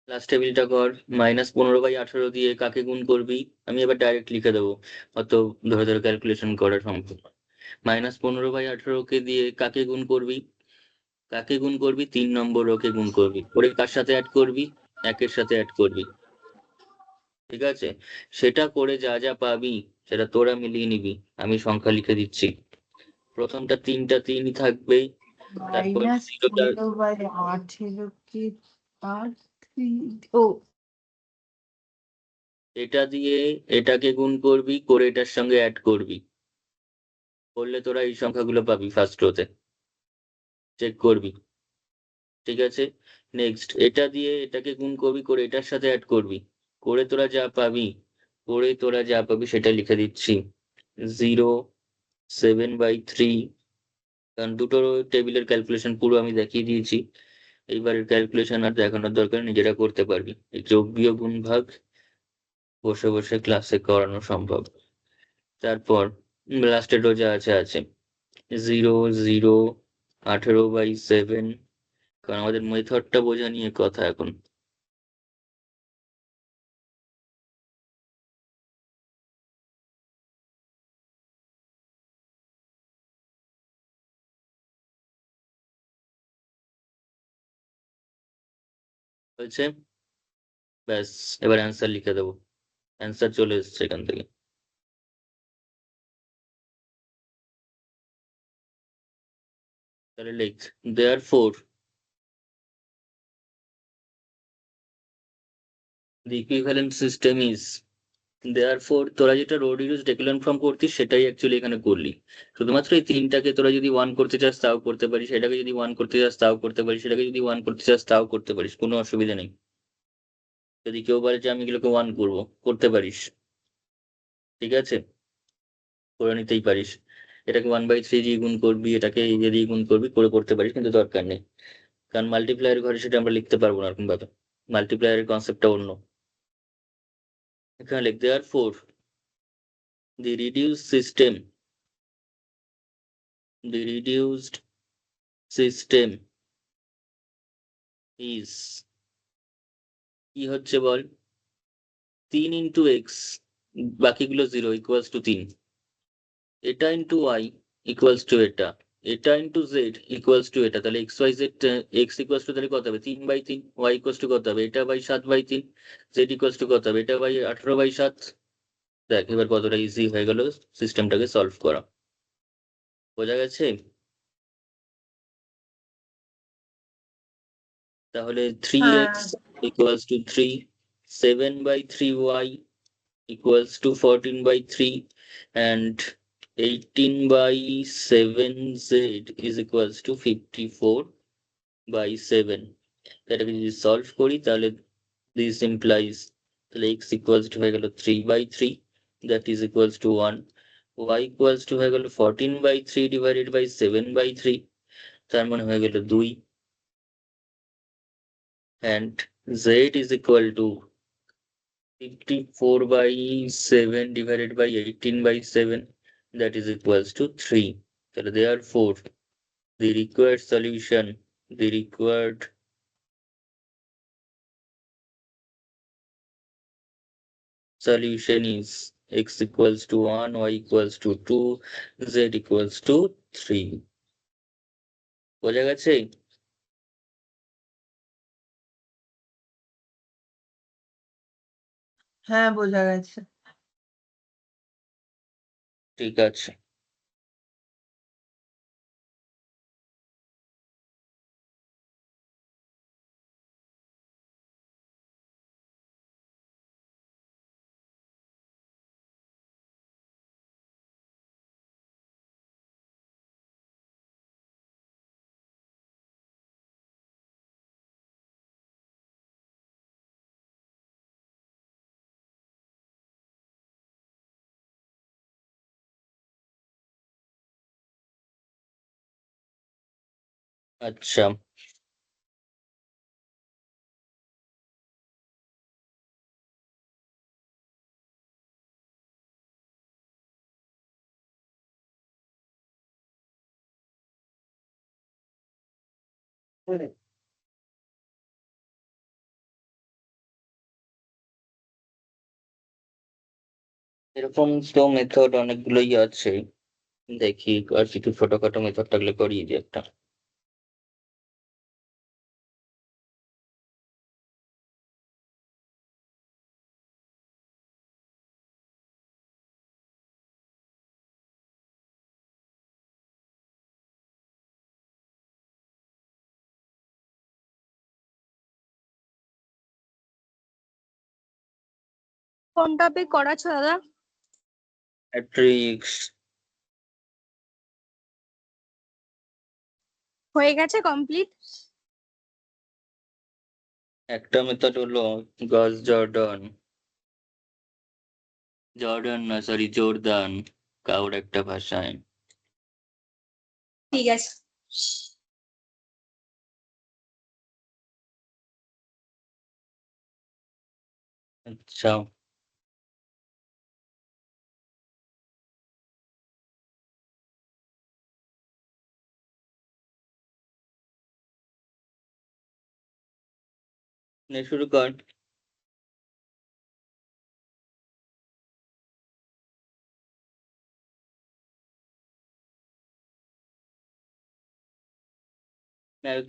লাস্ট টেবিলটা কর। -15/18 দিয়ে কাকে গুণ করবি? আমি এবার ডাইরেক্ট লিখে দেবো, অত ধরে ধরে ক্যালকুলেশন করা সম্ভব। -15/18 কে দিয়ে কাকে গুণ করবি? কাকে গুণ করবি? 3 নম্বর ওকে গুণ করবি, করে কার সাথে অ্যাড করবি? 1-এর সাথে অ্যাড করবি। ঠিক আছে, সেটা করে যা যা পাবি সেটা তোরা মিলিয়ে নিবি, আমি সংখ্যা লিখে দিচ্ছি। প্রথমটা 3টা 3ই থাকবে, তারপর মাইনাস 0টা, 15/18 কি আর ও এটা দিয়ে এটাকে গুণ করবি, করে এটার সঙ্গে অ্যাড করবি। করলে তোরা এই সংখ্যাগুলো পাবি ফার্স্ট রোতে, চেক করবি। ঠিক আছে, নেক্সট এটা দিয়ে এটাকে গুণ করবি, করে এটার সাথে অ্যাড করবি, করে তোরা যা পাবি সেটা লিখে দিচ্ছি। 0 7/3, কারণ দুটো টেবিলের ক্যালকুলেশন পুরো আমি দেখিয়ে দিয়েছি, এইবারের ক্যালকুলেশন আর দেখানোর দরকার নেই, নিজেরা করতে পারবি। এই যোগ বিয়োগ গুণ ভাগ বসে বসে ক্লাসে করানো সম্ভব। তারপর লাস্টের রো যা আছে আছে 0 0 18/7, কারণ আমাদের মেথডটা বোঝা নিয়ে কথা এখন। হয়েছে, ব্যাস, এবার অ্যান্সার লিখে দেবো, অ্যান্সার চলে এসছে এখান থেকে। তাহলে লিখ, therefore the equivalent system is, therefore তোরা যেটা রো রিডিউসড একেলন ফর্ম করতিস সেটাই অ্যাকচুয়ালি এখানে করলি। শুধুমাত্র এই তিনটাকে তোরা যদি ওয়ান করতে চাস তাও করতে পারিস, সেটাকে যদি ওয়ান করতে চাস তাও করতে পারিস, সেটাকে যদি ওয়ান করতে চাস তাও করতে পারিস, কোনো অসুবিধা নেই। যদি কেউ বলে যে আমি এগুলোকে ওয়ান করবো, করতে পারিস, ঠিক আছে, করে নিতেই পারিস। এটাকে 1/3 দিয়ে গুণ করবি, এটাকে এই দিয়ে গুণ করবি, করে করতে পারিস, কিন্তু দরকার নেই, কারণ মাল্টিপ্লায়ারের ঘরে সেটা আমরা লিখতে পারবো না এরকম ভাবে, মাল্টিপ্লায়ারের কনসেপ্টটা অন্য। এখানে লিখ therefore the reduced system, the reduced system is, কি হচ্ছে বল, 3 × x, বাকিগুলো 0 ইকুয়ালস টু 3, এটা ইন্টু ওয়াই ইকুয়ালস টু এটা, এটা ইন্টু জেড ইকুয়ালস টু এটা, তাহলে x y z, x equals to তাহলে কত হবে 3/3, ওয়াই ইকুয়ালস টু কত হবে এটা বাই 7/3, জেড ইকুয়ালস টু কত হবে এটা বাই 18/7। দেখ এবার কতটা ইজি হয়ে গেল সিস্টেমটাকে সলভ করা, বোঝা গেছে? তাহলে 3x হ্যাঁ equals to 3, 7/3y equals to 14/3, and 18/7z is equals to 54/7। এটাকে যদি সলভ করি তাহলে this implies, তাহলে x equals to হয়ে গেল 3/3, that is equals to 1, y equals to হয়ে গেল 14/3 divided by 7/3, তার মানে হয়ে গেল 2, and z is equal to 54/7 divided by 18/7, that is equals to 3. So therefore the required solution, the required solution is x equals to 1, y equals to 2, z equals to 3। বোঝা গেছে? হ্যাঁ বোঝা গেছে। ঠিক আছে, আচ্ছা, এরকম তো মেথড অনেকগুলোই আছে, দেখি আর কিছু ছোটখাটো মেথড থাকলে করিয়ে দিই একটা। কোন টপিক করাচ্ছো দাদা? ম্যাট্রিক্স, হয়ে গেছে কমপ্লিট। একটা মেথড হলো গস জর্ডন, জর্ডন না সরি জোরদান, কাউর একটা ভাষায়। ঠিক আছে। আচ্ছা, শুরু কর।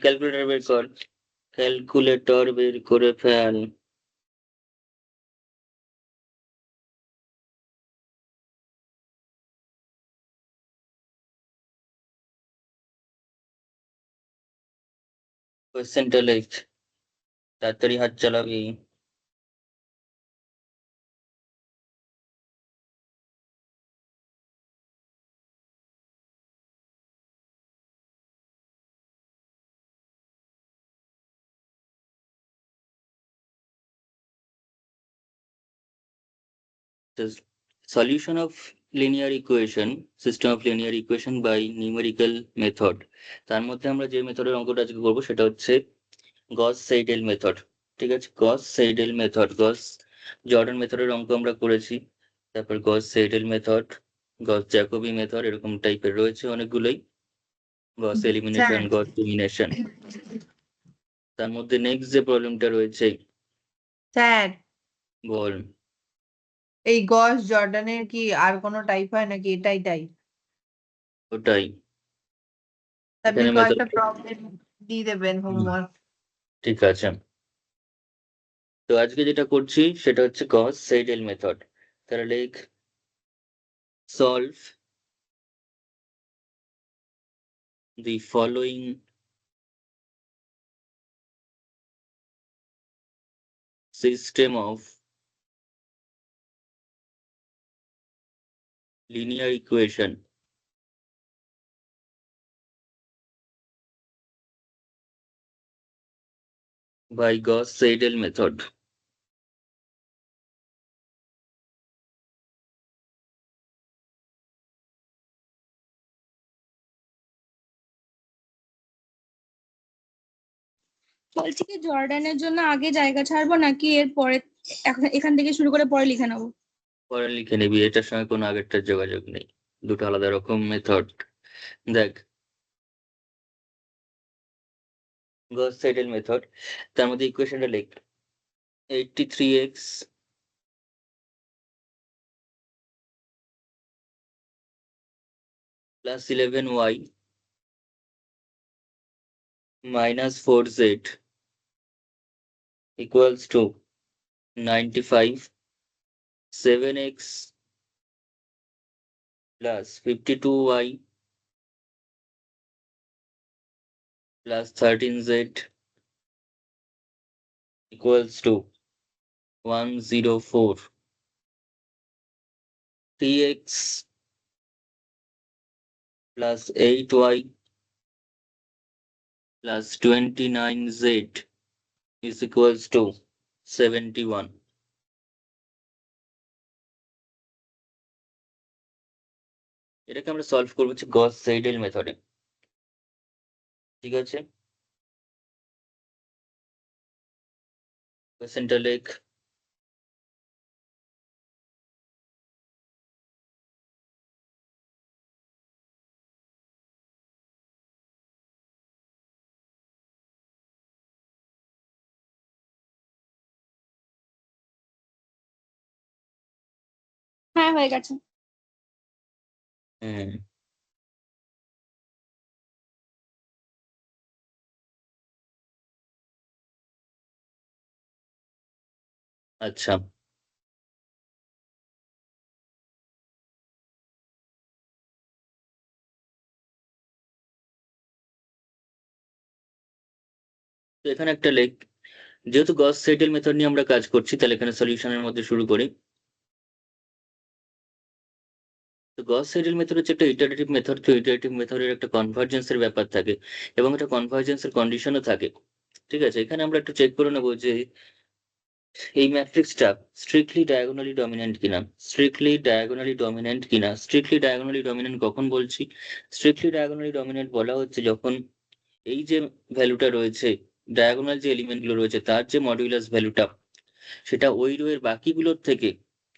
ক্যালকুলেটর বের কর, ক্যালকুলেটর বের করে ফেল। কোয়েশ্চেনটা লেখ, তাড়াতাড়ি হাত চালাবি। The solution of linear equation, system of linear equation by numerical method। তার মধ্যে আমরা যে মেথডের অঙ্কটা আজকে করবো সেটা হচ্ছে গস সেইডেল মেথড। ঠিক আছে, গস সেইডেল মেথড, গস জর্ডান মেথডের অঙ্ক আমরা করেছি, তারপর গস সেইডেল মেথড, গস জ্যাকোবি মেথড, এরকম টাইপের রয়েছে অনেকগুলোই, গস এলিমিনেশন, গস ডোমিনেশন। তার মধ্যে নেক্সট যে প্রবলেমটা রয়েছে, স্যার বল। এই গস জর্ডানের কি আর কোনো টাইপ হয় নাকি এটাই টাইপ? ওটাই, আপনি এখানে কয়েকটা মেথড। প্রবলেম দিয়ে দেবেন হোমওয়ার্ক। ঠিক আছে, তো আজকে যেটা করছি সেটা হচ্ছে গস সেইডেল মেথড। তাহলে লেখ solve the following system of linear equation by Gauss-Seidel method. বলছি কি জর্ডানের জন্য আগে জায়গা ছাড়বো নাকি এর পরে এখন এখান থেকে শুরু করে পরে লিখে নেবো? পরে লিখে নিবি, এটার সঙ্গে কোনো আগেরটার যোগাযোগ নেই, দুটো আলাদা রকম মেথড। দেখ, Gauss-Seidel মেথড, তার মধ্যে ইকুয়েশনটা লিখ 83x plus 11y minus 4z equals to 95, 7x plus 52y plus 13z equals to 104, 3x plus 8y plus 29z is equals to 71. এটাকে আমরা সলভ করবো হচ্ছে গস সেইডেল মেথডে। ঠিক আছে, কোয়েশ্চেনটা লেখ। হ্যাঁ হয়ে গেছে। হুম, আচ্ছা, তো এখানে একটা লেখ, যেহেতু গস সেইডেল মেথড নিয়ে আমরা কাজ করছি তাহলে এখানে সলিউশনের মধ্যে শুরু করি। তো গস সিডেল মেথড হচ্ছে একটা ইটারেটিভ মেথড। তো ইটারেটিভ মেথডের একটা কনভার্জেন্সের ব্যাপার থাকে এবং একটা কনভার্জেন্সের কন্ডিশনও থাকে। ঠিক আছে, এখানে আমরা একটু চেক করে নেবো যে এই ম্যাট্রিক্সটা স্ট্রিক্টলি ডায়াগোনালি ডমিন্যান্ট কিনা। স্ট্রিক্টলি ডায়াগোনালি ডমিন্যান্ট কিনা, স্ট্রিক্টলি ডায়াগোনালি ডমিন্যান্ট কখন বলছি? স্ট্রিক্টলি ডায়াগোনালি ডমিন্যান্ট বলা হচ্ছে যখন এই যে ভ্যালুটা রয়েছে, ডায়াগোনাল যে এলিমেন্ট গুলো রয়েছে তার যে মডিউলাস ভ্যালুটা, সেটা ওই রো এর বাকিগুলোর থেকে,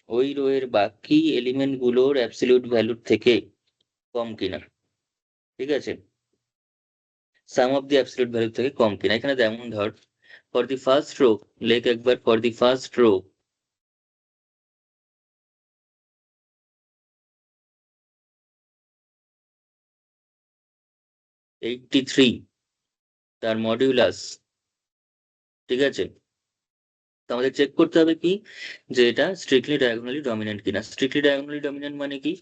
ওই রো এর বাকি এলিমেন্ট গুলোর অ্যাবসলিউট ভ্যালুর থেকে কম কিনা। ঠিক আছে, সাম অফ দি অ্যাবসলিউট ভ্যালু থেকে কম কিনা। এখানে যেমন ধর ফর দি ফার্স্ট রো, লেখ একবার for the first row eighty three তার মডিউলাস। ঠিক আছে, তো আমাদের চেক করতে হবে কি যে এটা স্ট্রিক্টলি ডায়াগোনালি ডমিন্যান্ট কিনা। স্ট্রিক্টলি ডায়াগোনালি ডমিন্যান্ট মানে কি?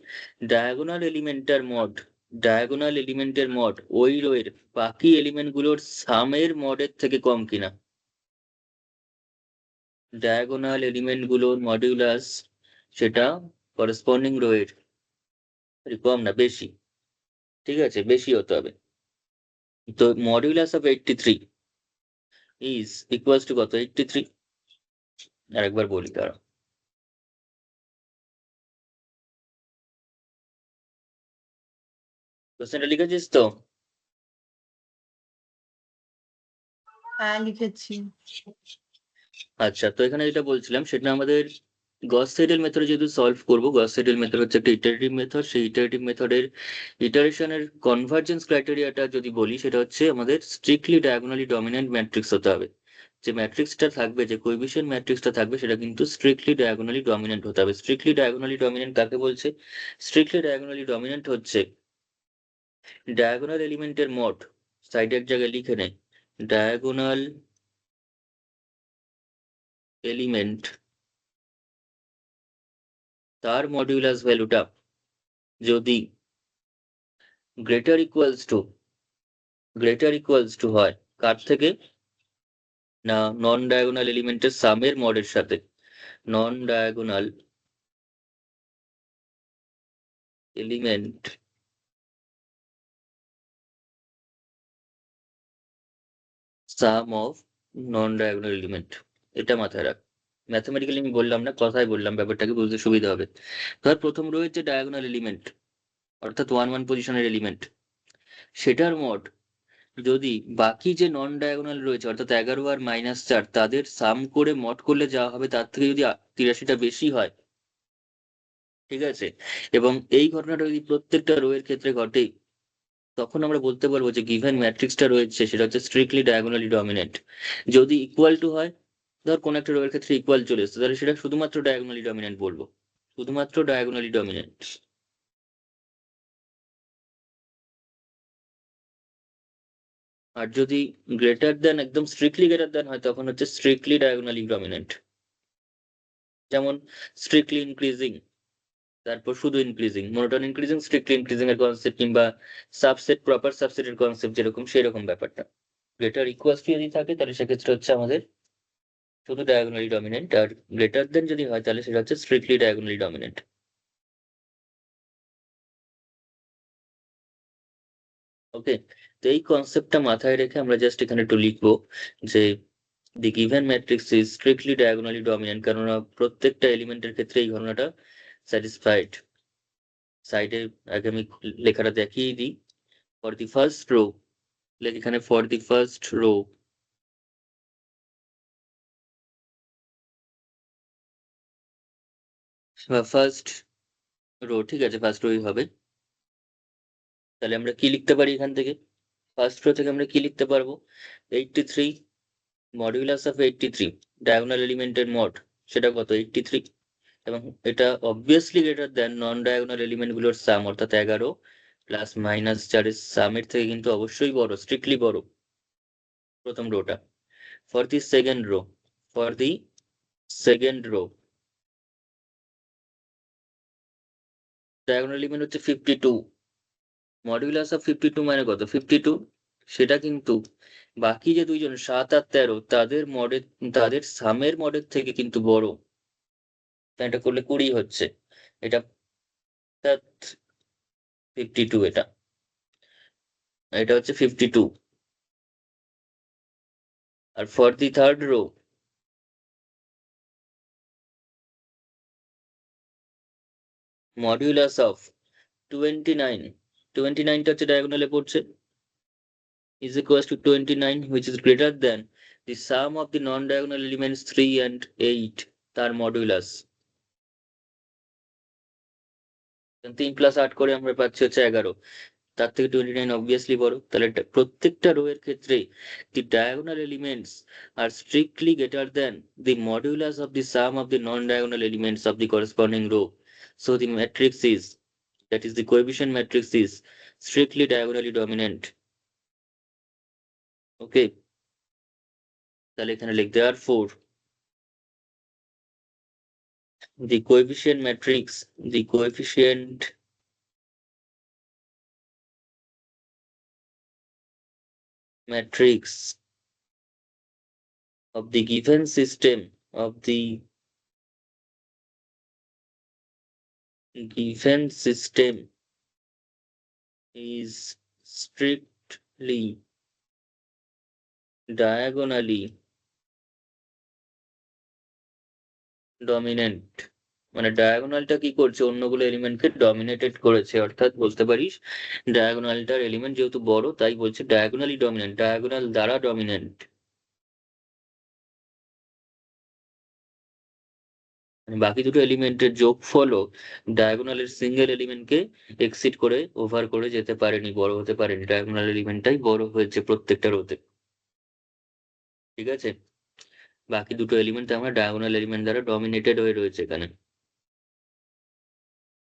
ডায়াগোনাল এলিমেন্টের মড, ডায়াগোনাল এলিমেন্টের মড ওই রো এর বাকি এলিমেন্ট গুলোর সামের মডের থেকে কম কিনা। ডায়াগোনাল এলিমেন্ট গুলোর মডিউলাস সেটা করেসপন্ডিং রো এর কম না বেশি। ঠিক আছে, বেশি হতে হবে। তো modulus of 83 is equals to কত? 83। আরেকবার বলি দাঁড়াও। কোশ্চেনটা লিখেছিস তো? হ্যাঁ লিখেছি। আচ্ছা, তো এখানে যেটা বলছিলাম সেটা আমাদের গস সিডেল মেথডে যেহেতু সলভ করবো, গস সিডেল মেথড হচ্ছে একটা ইটারেটিভ মেথড। সেই ইটারেটিভ মেথডের ইটারেশনের কনভার্জেন্স ক্রাইটেরিয়াটা যদি বলি, সেটা হচ্ছে আমাদের স্ট্রিক্টলি ডায়াগোনালি ডমিন্যান্ট ম্যাট্রিক্স হতে হবে। যে ম্যাট্রিক্সটা থাকবে, যে কোএফিশিয়েন্ট ম্যাট্রিক্সটা থাকবে, সেটা কিন্তু স্ট্রিক্টলি ডায়াগোনালি ডমিন্যান্ট হতে হবে। স্ট্রিক্টলি ডায়াগোনালি ডমিন্যান্ট কাকে বলছে? স্ট্রিক্টলি ডায়াগোনালি ডমিন্যান্ট হচ্ছে ডায়াগোনাল এলিমেন্টের মড, সাইডে এক জায়গায় লিখে নেয়, ডায়াগোনাল এলিমেন্ট তার মডিউলাস ভ্যালুটা যদি গ্রেটার ইকুয়ালস টু হয় কার থেকে? না, নন ডায়াগোনাল এলিমেন্টের সামের মডের সাথে। Non diagonal element sum of non diagonal element, এটা মাথায় রাখ। ম্যাথমেটিক্যালি আমি বললাম না, কথাই বললাম, ব্যাপারটাকে বুঝতে সুবিধা হবে। ধর প্রথম রয়েছে ডায়াগোনাল এলিমেন্ট, অর্থাৎ 1 1 পজিশনের এলিমেন্ট, সেটার মড যদি বাকি যে নন ডায়াগোনাল রয়েছে অর্থাৎ 11 আর -4 তাদের সাম করে মড করলে যা হবে তার থেকে যদি 83টা বেশি হয়, ঠিক আছে, এবং এই ঘটনাটা যদি প্রত্যেকটা রো এর ক্ষেত্রে ঘটে, তখন আমরা বলতে পারবো যে গিভেন ম্যাট্রিক্সটা রয়েছে সেটা হচ্ছে স্ট্রিক্টলি ডায়াগোনালি ডমিনেন্ট। যদি ইকুয়াল টু হয়, ধর কোন একটা রো এর ক্ষেত্রে ইকুয়াল চলে এসছে, তাহলে সেটা শুধুমাত্র ডায়াগোনালি ডমিনেন্ট বলবো, শুধুমাত্র ডায়াগোনালি ডমিনেন্ট। আর যদি গ্রেটার দেন, একদম স্ট্রিক্টলি গ্রেটার দেন হয়, তখন হচ্ছে স্ট্রিক্টলি ডায়াগোনালি ডমিনেন্ট। যেমন স্ট্রিক্টলি ইনক্রিজিং, তারপর শুধু increasing, monotone increasing, strictly increasing এর কনসেপ্ট, কিংবা সাবসেট প্রপার সাবসেটের কনসেপ্ট যেরকম, সেরকম ব্যাপারটা। গ্রেটার ইকুয়ালস টু যদি থাকে তাহলে সেক্ষেত্রে হচ্ছে আমাদের শুধু ডায়াগোনালি ডমিনেন্ট, আর গ্রেটার দেন যদি হয় তাহলে সেটা হচ্ছে স্ট্রিক্টলি ডায়াগোনালি ডমিনেন্ট। ওকে, তো এই কনসেপ্টটা মাথায় রেখে আমরা জাস্ট এখানে একটু লিখবো যে the given matrix is strictly diagonally dominant, কেননা প্রত্যেকটা এলিমেন্টের ক্ষেত্রে এই ঘটনাটা স্যাটিসফাইড। সাইডে আগে আমি লেখাটা দেখিয়ে দিই। ফর দি ফার্স্ট রো, এখানে ফর দি ফার্স্ট রো বা ফার্স্ট রো, ঠিক আছে, ফার্স্ট রোই হবে। তাহলে আমরা কি লিখতে পারি এখান থেকে? ফার্স্ট রো থেকে আমরা কি লিখতে পারবো? 83 মডিউলাস অফ 83, ডায়াগোনাল এলিমেন্টের মড সেটা কত? 83, এবং এটা অবভিয়াসলি গ্রেটার দেন নন ডায়াগোনাল এলিমেন্ট গুলোর সাম, অর্থাৎ 11 প্লাস -4 এর সামের থেকে কিন্তু অবশ্যই বড়, স্ট্রিক্টলি বড় প্রথম rota. For the second rho, for the second rho diagonal element হচ্ছে 52, মডিউলাস অফ 52 মানে কত? 52, সেটা কিন্তু বাকি যে দুইজন 7 আর 13 তাদের মডেল, তাদের সামের মডেল থেকে কিন্তু বড়। এটা করলে 20 হচ্ছে, এটা অর্থাৎ 52 এটা, এটা হচ্ছে 52। আর for the third row modulus of 29, 29টা হচ্ছে ডায়াগোনালে পড়ছে, is equals to 29, which is greater than the sum of the non-diagonal elements 3 and 8, তার মডুলাস। 3 + 8 করে আমরা পাচ্ছি হচ্ছে 11, তার থেকে 29 অবভিয়াসলি বড়। তাহলে প্রত্যেকটা রো এর ক্ষেত্রে the diagonal elements are strictly greater than the modulus of the sum of the non-diagonal elements of the corresponding row. So the matrix is, that is the coefficient matrix is strictly diagonally dominant. Okay, তাহলে এখানে লিখ therefore the coefficient matrix, the coefficient matrix of the given system, of the given system is strictly diagonally dominant, মানে ডায়াগোনালটা কি করছে, অন্যগুলো এলিমেন্টকে dominated করেছে। অর্থাৎ বলতে পারিস ডায়াগোনালটার এলিমেন্ট যেহেতু বড় তাই বলছে ডায়াগোনালি ডমিনেন্ট, ডায়াগোনাল দ্বারা ডমিনেন্ট। মানে বাকি দুটো এলিমেন্টের যোগফলও ডায়াগোনালের সিঙ্গেল এলিমেন্টকে এক্সিড করে ওভার করে যেতে পারেনি, বড় হতে পারেনি। ডায়াগোনাল এলিমেন্টটাই বড় হয়েছে প্রত্যেকটা রোতে। ঠিক আছে, বাকি দুটো এলিমেন্ট আমরা ডায়াগোনাল এলিমেন্ট দ্বারা ডমিনেটেড হয়ে রয়েছে এখানে।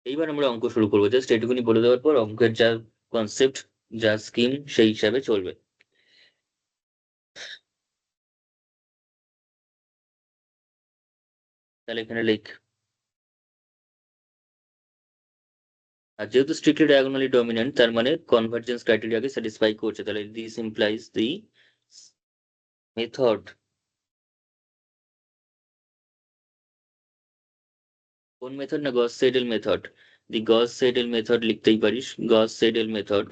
এইবার আমরা অঙ্ক শুরু করবো। জাস্ট এটুকুনি বলে দেওয়ার পর অঙ্কের যা কনসেপ্ট, যা স্কিম, সেই হিসাবে চলবে। তাহলে এখানে লিখ, আর যেহেতু স্ট্রিক্টলি ডায়াগোনালি ডমিনেন্ট তার মানে কনভার্জেন্স ক্রাইটেরিয়াকে স্যাটিসফাই করছে। তাহলে দিস ইমপ্লাইজ দি মেথড, কোন মেথড না গস সেডেল মেথড, দি গস সেডেল মেথড লিখতেই পারিস, গস saddle method,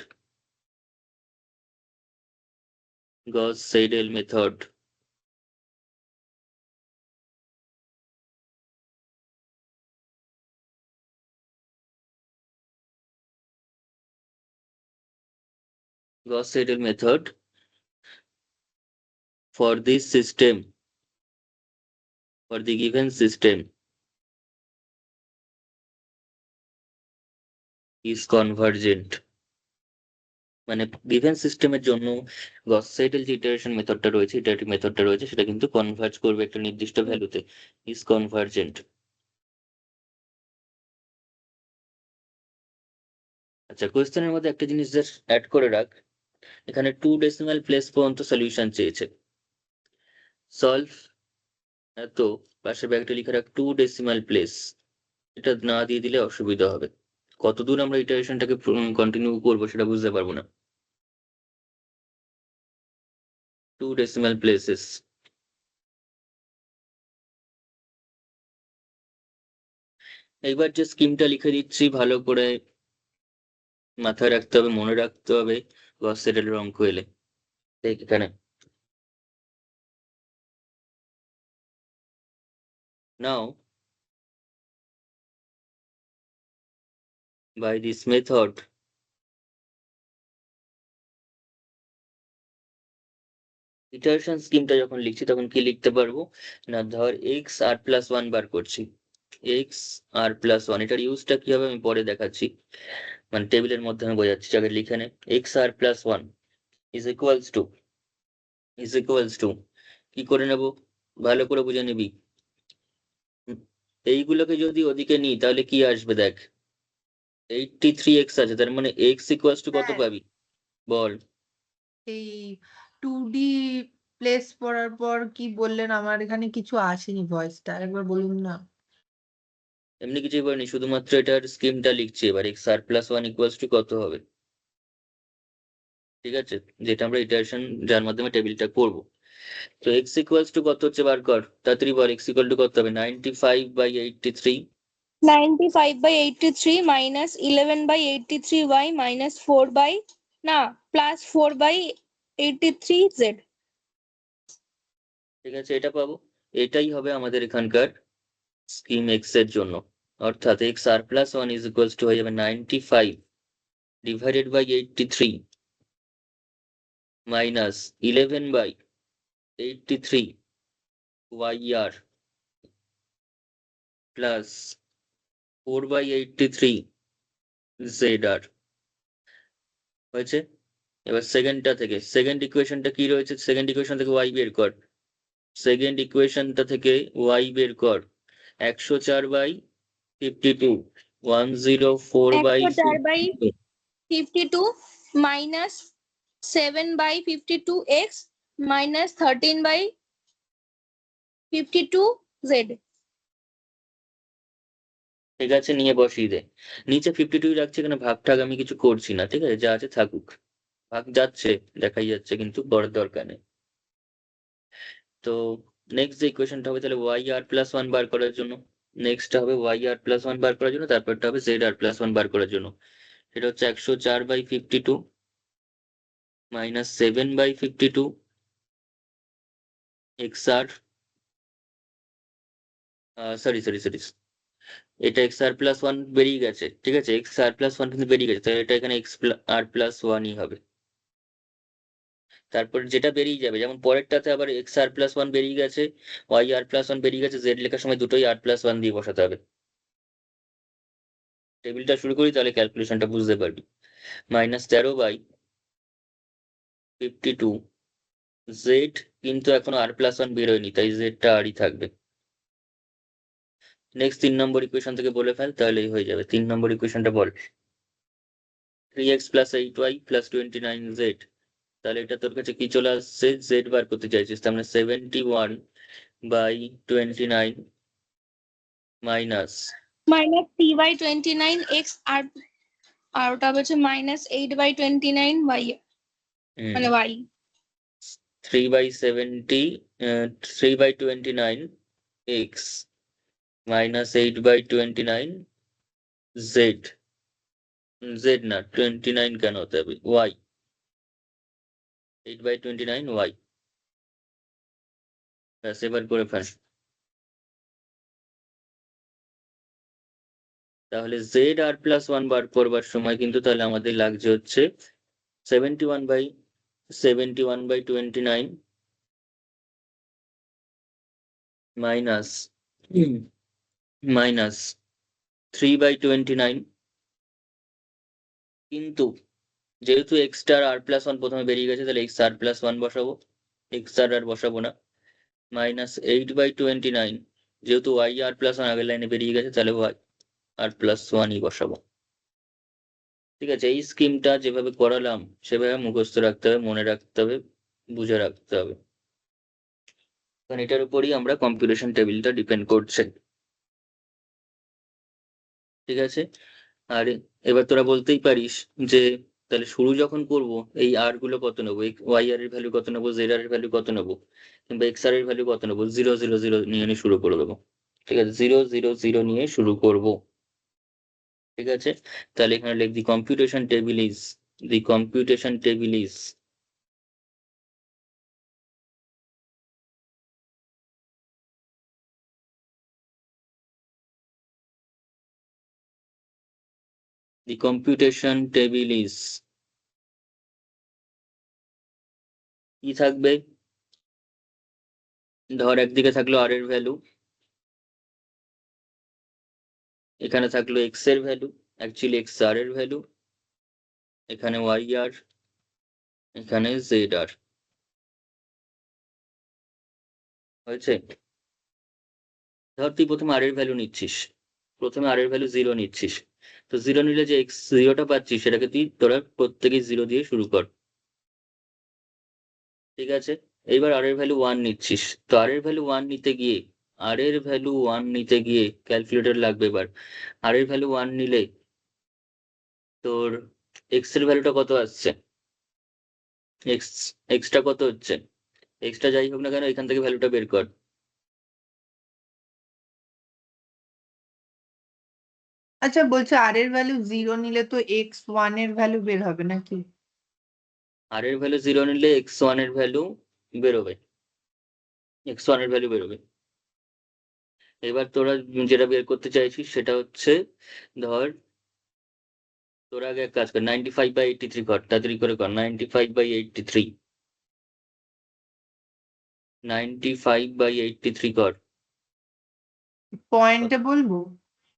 Gauss saddle method Gauss Seidel method for this system, for the given system is convergent, মানে given সিস্টেমের জন্য গস সেডেল যে ইটারেশন মেথডটা রয়েছে, ইটারেটিভ মেথডটা রয়েছে, সেটা কিন্তু কনভার্জ করবে একটা নির্দিষ্ট ভ্যালুতে, ইজ কনভার্জেন্ট। আচ্ছা, কোয়েশ্চেনের মধ্যে একটা জিনিস জাস্ট অ্যাড করে রাখ, এখানে 2 ডেসিমাল প্লেস পর্যন্ত সলিউশন চেয়েছে। সলভ তো পাশে ব্যাগটা লিখে রাখ 2 ডেসিমাল প্লেস, এটা না দিয়ে দিলে অসুবিধা হবে। কতদূর আমরা ইটারেশনটাকে কন্টিনিউ করবো সেটা বুঝতে পারবো না। 2 decimal places, এইবার যে স্কিমটা লিখে দিচ্ছি ভালো করে মাথায় রাখতে হবে, মনে রাখতে হবে গস সেডেলের অঙ্ক এলে। দেখ এখানে, নাও by this method ইটারেশন স্কিমটা যখন লিখছি তখন কি লিখতে পারবো না, ধর এক্স আর প্লাস 1 বার করছি, এক্স আর প্লাস 1, এটার ইউজটা কি হবে আমি পরে দেখাচ্ছি, মানে টেবিলের মধ্যে আমি বোঝাচ্ছি, আগে লিখে নে x R plus 1 is equals to কি করে নেব ভালো করে বুঝে নিবি। এইগুলোকে যদি ওদিকে নিই তাহলে কি আসবে দেখ, 83x আছে, তার মানে x ইকুয়ালস টু কত হ্যাঁ। পাবি বল। এই 2D প্লেস পড়ার পর কি বললেন, আমার এখানে কিছু আসেনি, ভয়েসটা একবার বলুন না। এমনি কিছুই বলিনি, শুধুমাত্র এটার স্কিমটা লিখছি। এবার x আর প্লাস 1 ইকুয়ালস টু কত হবে, ঠিক আছে, যেটা আমরা ইটারেশন যার মাধ্যমে টেবিলটা করব। তো x ইকুয়ালস টু কত হচ্ছে বার কর, তাড়াতাড়ি বল, x ইকুয়াল টু কত হবে, 95/83, 95/83 minus 11/83y minus plus 4/83z. ঠিক আছে, এটা পাবো। এটাই হবে আমাদের এখানকার স্কিম এক্স এর জন্য, অর্থাৎ x R plus one is equals to হয়ে যাবে 95 divided by 83 minus 11/83 y r plus 4/83 z r হয়েছে। এবার সেকেন্ডটা থেকে সেকেন্ড ইকুয়েশনটা কি রয়েছে, সেকেন্ড ইকুয়েশন থেকে ওয়াই বের কর, সেকেন্ড ইকুয়েশনটা থেকে ওয়াই বের কর 104/52 104/52 minus 7/52x minus 13/52z. ঠিক আছে, নিয়ে বসিয়ে দে। নিচে 52 রাখছে, এখানে ভাগ ঠাগ আমি কিছু করছি না, ঠিক আছে, যা আছে থাকুক। ভাগ যাচ্ছে, দেখাই যাচ্ছে, কিন্তু করার দরকার নেই। তো নেক্সট যে ইকুয়েশনটা হবে তাহলে ওয়াই আর প্লাস ওয়ান বার করার জন্য, নেক্সটটা হবে ওয়াই আর প্লাস ওয়ান বার করার জন্য, তারপরটা হবে জেড আর প্লাস ওয়ান বার করার জন্য। সেটা হচ্ছে 104/52 মাইনাস 7/52 এক্স আর, সরি সরি সরি, এটা এক্স আর প্লাস ওয়ান বেরিয়ে গেছে, ঠিক আছে, এক্স আর প্লাস ওয়ান কিন্তু বেরিয়ে গেছে, তাহলে এটা এখানে এক্স আর প্লাস ওয়ানই হবে। তারপর যেটা বেরিয়ে যাবে, যেমন পরেরটাতে আবার এক্স আর প্লাস ওয়ান বেরিয়ে গেছে, ওয়াই আর প্লাস ওয়ান বেরিয়ে গেছে, জেড লেখার সময় দুটোই আর প্লাস ওয়ান দিয়ে বসাতে হবে। টেবিলটা শুরু করি, তাহলে ক্যালকুলেশনটা বুঝতে পারবি। -13/52 জেড, কিন্তু এখনো আর প্লাস ওয়ান বেরোয়নি, তাই জেডটা আরই থাকবে। নেক্সট 3 নম্বর ইকুয়েশন থেকে বলে ফেল, তাহলেই হয়ে যাবে। 3 নম্বর ইকুয়েশনটা বল। 3x + 8y + 29z, তাহলে এটা তোর কাছে কি চলে আসছে, জেড বার করতে চাইছিস, তার মানে 71/29 মাইনাস minus 3/29x আর ওটা হচ্ছে minus 8/29y মানে y 3/70 3/29 x minus 8/29 Z, Z না 29 কেন হতে হবে, ওয়াই 8/29 ওয়াই। ব্যাস, এবার করে ফেল। তাহলে জেড আর প্লাস ওয়ান বার করবার সময় কিন্তু তাহলে আমাদের লাগছে হচ্ছে 71/29 মাইনাস মাইনাস 3/29, কিন্তু যেহেতু এক্স আর প্লাস ওয়ান প্রথমে বেরিয়ে গেছে, তাহলে এক্স আর প্লাস ওয়ান বসাবো, এক্স আর বসাবো না, মাইনাস 8/29, যেহেতু ওয়াই আর প্লাস ওয়ান আগের লাইনে বেরিয়ে গেছে, তাহলে ওয়াই আর প্লাস ওয়ানই বসাবো। ঠিক আছে, এই স্কিমটা যেভাবে করালাম সেভাবে মুখস্থ রাখতে হবে, মনে রাখতে হবে, বুঝে রাখতে হবে, কারণ এটার উপরই আমরা কম্পিউটেশন টেবিলটা ডিপেন্ড করছে। ঠিক আছে, আর এবার তোরা বলতেই পারিস যে তাহলে শুরু যখন করব, এই আর গুলো কত নেবো, ওয়াই আর এর ভ্যালু কত নেবো, জেড আর এর ভ্যালু কত নেবো, কিংবা এক্স আর এর ভ্যালু কত নেবো, 0 0 0 নিয়ে শুরু করে দেবো। ঠিক আছে, 0 0 0 নিয়ে শুরু করব। ঠিক আছে, তাহলে এখানে লিখ the computation table is, the computation table is the computation table is, কি থাকবে, ধর একদিকে থাকলো আর এর ভ্যালু, এখানে থাকলো এক্স এর ভ্যালু, অ্যাকচুয়ালি এক্স আর এর ভ্যালু, এখানে ওয়াই আর, এখানে জেড আর। হয়েছে, ধর তুই প্রথমে আর এর ভ্যালু নিচ্ছিস, প্রথমে আর এর ভ্যালু 0 নিচ্ছিস, তো 0 নিলে যে এক্স 0টা পাচ্ছিস সেটাকে তুই তোরা প্রত্যেকে 0 দিয়ে শুরু কর। ঠিক আছে, এইবার আর এর ভ্যালু 1 নিচ্ছিস, তো আর এর ভ্যালু 1 নিতে গিয়ে, আর এর ভ্যালু 1 নিতে গিয়ে ক্যালকুলেটর লাগবে। এবার আর এর ভ্যালু 1 নিলে তোর এক্স এর ভ্যালুটা কত আসছে, এক্স এক্সটা কত হচ্ছে, এক্সটা যাই হোক না কেন এখান থেকে ভ্যালুটা বের কর। আচ্ছা বলছে আর এর ভ্যালু 0 নিলে তো x1 এর ভ্যালু বের হবে নাকি? আর এর ভ্যালু 0 নিলে x1 এর ভ্যালু বেরোবে, x1 এর ভ্যালু বেরোবে। এবার তোরা যেটা বের করতে চাইছিস সেটা হচ্ছে, ধর তোরা আগে এক কাজ কর, 95/83 কর, তাড়াতাড়ি করে কর, 95/83, 95/83 কর। পয়েন্টে বলবো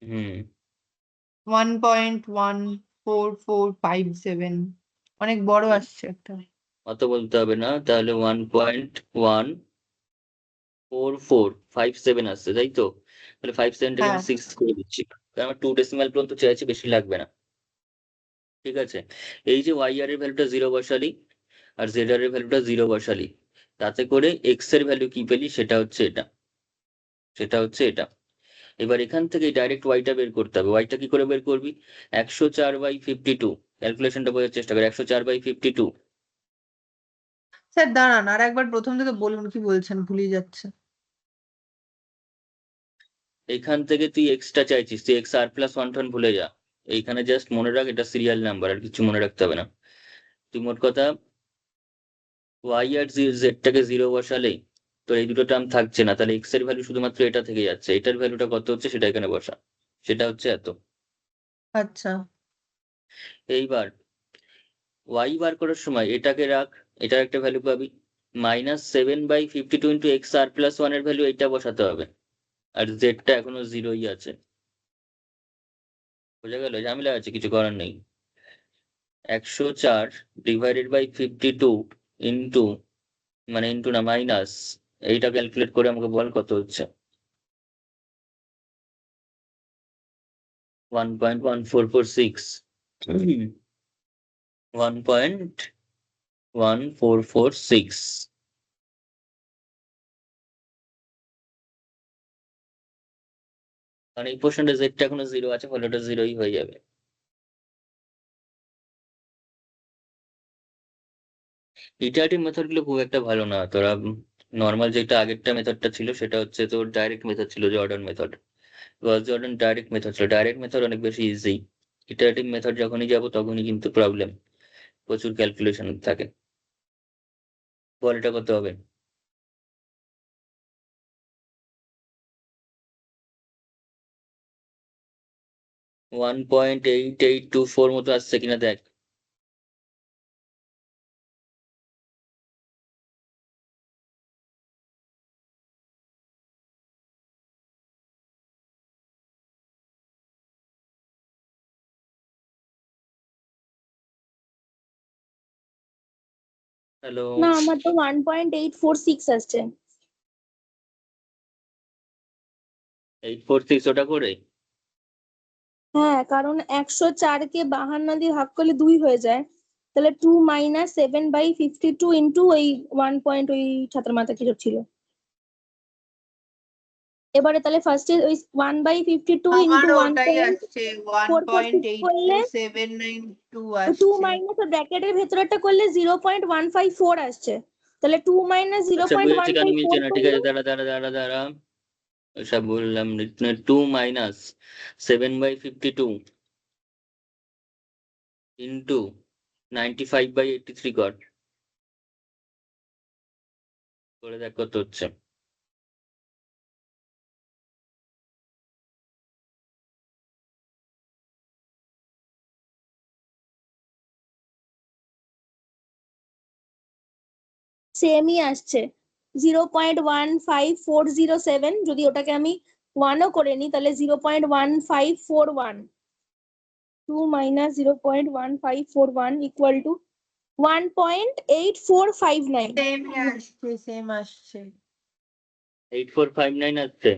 হুম 1.14457, অনেক বড় আসছে একটা। অত বলতে হবে না, তাহলে 1.14457 আসছে, তাই তো? তাহলে 57টাকে হ্যাঁ আমি 6 করে দিচ্ছি, কারণ আমার 2 ডেসিমাল পর্যন্ত চাইছি, বেশি লাগবে না। ঠিক আছে, এই যে ওয়াই আর এর ভ্যালুটা 0 বসালি আর জেড আর এর ভ্যালুটা 0 বসালি, তাতে করে এক্স এর ভ্যালু কি পেলি, সেটা হচ্ছে এটা, সেটা হচ্ছে এটা। এবার এখান থেকে ডাইরেক্ট ওয়াইটা বের করতে হবে। ওয়াইটা কি করে বের করবি? 104/52, ক্যালকুলেশনটা বোঝার চেষ্টা কর, 104/52। স্যার দাঁড়ান, আর একবার প্রথম থেকে বলুন কি বলছেন, ভুলিয়ে যাচ্ছে। এইখান থেকে তুই এক্সটা চাইছিস, তুই এক্স আর প্লাস ওয়ান টোন ভুলে যা, এইখানে জাস্ট মনে রাখ এটা সিরিয়াল নাম্বার, আর কিছু মনে রাখতে হবে না। তুই মোট কথা ওয়াই আর জেডটাকে 0 বসালেই তো এই দুটো টার্ম থাকছে না, তাহলে এক্স এর ভ্যালু শুধুমাত্র এটা থেকে যাচ্ছে, এটার ভ্যালুটা কত হচ্ছে সেটা এখানে বসা, সেটা হচ্ছে এত। আচ্ছা এইবার ওয়াই বার করার সময় এটাকে রাখ, এটার একটা ভ্যালু পাবি, -7/52 ইন্টু এক্স আর প্লাস ওয়ান এর ভ্যালু এটা বসাতে হবে, আর জেডটা এখনো 0ই আছে। বোঝা গেল? ঝামেলা আছে, কিছু করার নেই। 104/52 ইন্টু, মানে ইন্টু না মাইনাস, এইটা ক্যালকুলেট করে আমাকে বল কত হচ্ছে। 1.1446, 1.1446। কারণ এই পোর্শনটা জেডটা এখনো 0 আছে, ফলে ওটা 0ই হয়ে যাবে। ইটারেটিভ মেথড গুলো খুব একটা ভালো না তোরা, নর্মাল যেটা আগেরটা মেথডটা ছিল সেটা হচ্ছে তোর ডাইরেক্ট মেথড ছিল, জর্ডান মেথড, গস জর্ডান ডাইরেক্ট মেথড ছিল, ডাইরেক্ট মেথড অনেক বেশি ইজি। ইটারেটিভ মেথড যখনই যাব তখনই কিন্তু প্রবলেম, প্রচুর ক্যালকুলেশন থাকে। বল এটা করতে হবে। 1.8824 মতো আসছে কিনা দেখ। হ্যালো? না, আমার তো 1.846 আসছে। 846 ওটা করে? হ্যাঁ, কারণ 104-কে 52 দিয়ে ভাগ করলে 2 হয়ে যায়, তাহলে 2 - 7/52 ইন্টু ওই 1 পয়েন্ট ওই ছাত্র মাথা কিছু ছিল। এবারে তাহলে ফার্স্টে ওই 1/52 ইন্টু আমারও ওটাই আসছে 1.446 করলে 1.82792 2 আসছে। মাইনাস ব্র্যাকেটের ভেতরেরটা করলে 0.154 আসছে, তাহলে 2 - আচ্ছা বুঝেছি, কেন মিলছে 0.154 না, ঠিক করলে আছে, দাঁড়া দাঁড়া দাঁড়া দাঁড়া, ওসব বললাম, 2 - 7/52 ইন্টু 95/83 কর, করে দেখ কত হচ্ছে। সেমই আসছে, 0.15407। যদি ওটাকে আমি 1ও করে নিই তাহলে 0.1541, 2 - 0.1541 ইকুয়াল টু 1.8459। সেম আসছে, সেম আসছে। 8459 আসছে।